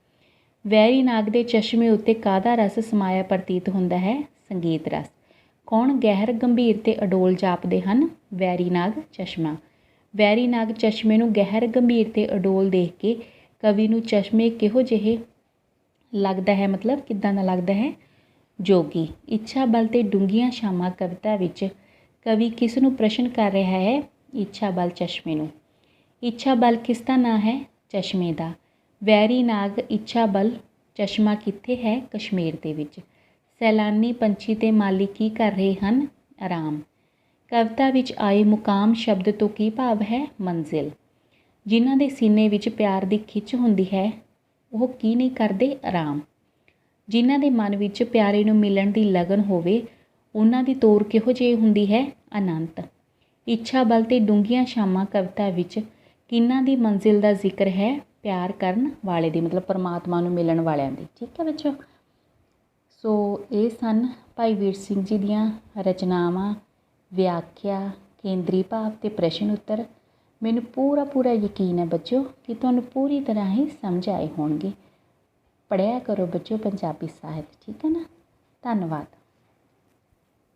ਵੈਰੀ ਨਾਗ ਦੇ ਚਸ਼ਮੇ ਉੱਤੇ ਕਾਹਦਾ ਰਸ ਸਮਾਇਆ ਪ੍ਰਤੀਤ ਹੁੰਦਾ ਹੈ? ਸੰਗੀਤ ਰਸ। ਕੌਣ ਗਹਿਰ ਗੰਭੀਰ ਤੇ ਅਡੋਲ ਜਾਪਦੇ ਹਨ? ਵੈਰੀ ਨਾਗ ਚਸ਼ਮਾ। ਵੈਰੀ ਨਾਗ ਚਸ਼ਮੇ ਨੂੰ ਗਹਿਰ ਗੰਭੀਰ ਤੇ ਅਡੋਲ ਦੇਖ ਕੇ ਕਵੀ ਨੂੰ ਚਸ਼ਮੇ ਕਿਹੋ ਜਿਹੇ ਲੱਗਦਾ ਹੈ? ਮਤਲਬ ਕਿੱਦਾਂ ਦਾ ਲੱਗਦਾ ਹੈ? ਜੋਗੀ। ਇੱਛਾ ਬਲ ਤੇ ਡੂੰਘੀਆਂ ਛਾਵਾਂ ਕਵਿਤਾ ਵਿੱਚ ਕਵੀ ਕਿਸ ਨੂੰ ਪ੍ਰਸ਼ਨ ਕਰ ਰਿਹਾ ਹੈ? ਇੱਛਾ ਬਲ ਚਸ਼ਮੇ ਨੂੰ। ਇੱਛਾ ਬਲ ਕਿਸ ਦਾ ਨਾਂ ਹੈ? ਚਸ਼ਮੇ ਦਾ। ਵੈਰੀ ਨਾਗ ਇੱਛਾ ਬਲ ਚਸ਼ਮਾ ਕਿੱਥੇ ਹੈ? ਕਸ਼ਮੀਰ ਦੇ ਵਿੱਚ। ਸੈਲਾਨੀ ਪੰਛੀ ਤੇ ਮਾਲੀ ਕੀ ਕਰ ਰਹੇ ਹਨ? ਆਰਾਮ। ਕਵਿਤਾ ਵਿੱਚ ਆਏ ਮੁਕਾਮ ਸ਼ਬਦ ਤੋਂ ਕੀ ਭਾਵ ਹੈ? ਮੰਜ਼ਿਲ। ਜਿਨ੍ਹਾਂ ਦੇ ਸੀਨੇ ਵਿੱਚ ਪਿਆਰ ਦੀ ਖਿੱਚ ਹੁੰਦੀ ਹੈ ਉਹ ਕੀ ਨਹੀਂ ਕਰਦੇ? ਆਰਾਮ। ਜਿਨ੍ਹਾਂ ਦੇ ਮਨ ਵਿੱਚ ਪਿਆਰੇ ਨੂੰ ਮਿਲਣ ਦੀ ਲਗਨ ਹੋਵੇ ਉਹਨਾਂ ਦੀ ਤੋਰ ਕਿਹੋ ਜਿਹੀ ਹੁੰਦੀ ਹੈ? ਅਨੰਤ। ਇੱਛਾ ਬਲ ਤੇ ਡੂੰਘੀਆਂ ਛਾਵਾਂ ਕਵਿਤਾ ਵਿੱਚ ਕਿਹਨਾਂ ਦੀ ਮੰਜ਼ਿਲ ਦਾ ਜ਼ਿਕਰ ਹੈ? ਪਿਆਰ ਕਰਨ ਵਾਲੇ ਦੀ, ਮਤਲਬ ਪਰਮਾਤਮਾ ਨੂੰ ਮਿਲਣ ਵਾਲਿਆਂ ਦੀ। ਠੀਕ ਹੈ ਬੱਚਿਓ। ਸੋ ਇਹ ਸਨ ਭਾਈ ਵੀਰ ਸਿੰਘ ਜੀ ਦੀਆਂ ਰਚਨਾਵਾਂ, ਵਿਆਖਿਆ, ਕੇਂਦਰੀ ਭਾਵ ਅਤੇ ਪ੍ਰਸ਼ਨ ਉੱਤਰ। ਮੈਨੂੰ ਪੂਰਾ ਯਕੀਨ ਹੈ ਬੱਚਿਓ ਕਿ ਤੁਹਾਨੂੰ ਪੂਰੀ ਤਰ੍ਹਾਂ ਹੀ ਸਮਝ ਆਏ ਹੋਣਗੇ। ਪੜ੍ਹਿਆ ਕਰੋ ਬੱਚਿਓ ਪੰਜਾਬੀ ਸਾਹਿਤ। ਠੀਕ ਹੈ ਨਾ। ਧੰਨਵਾਦ।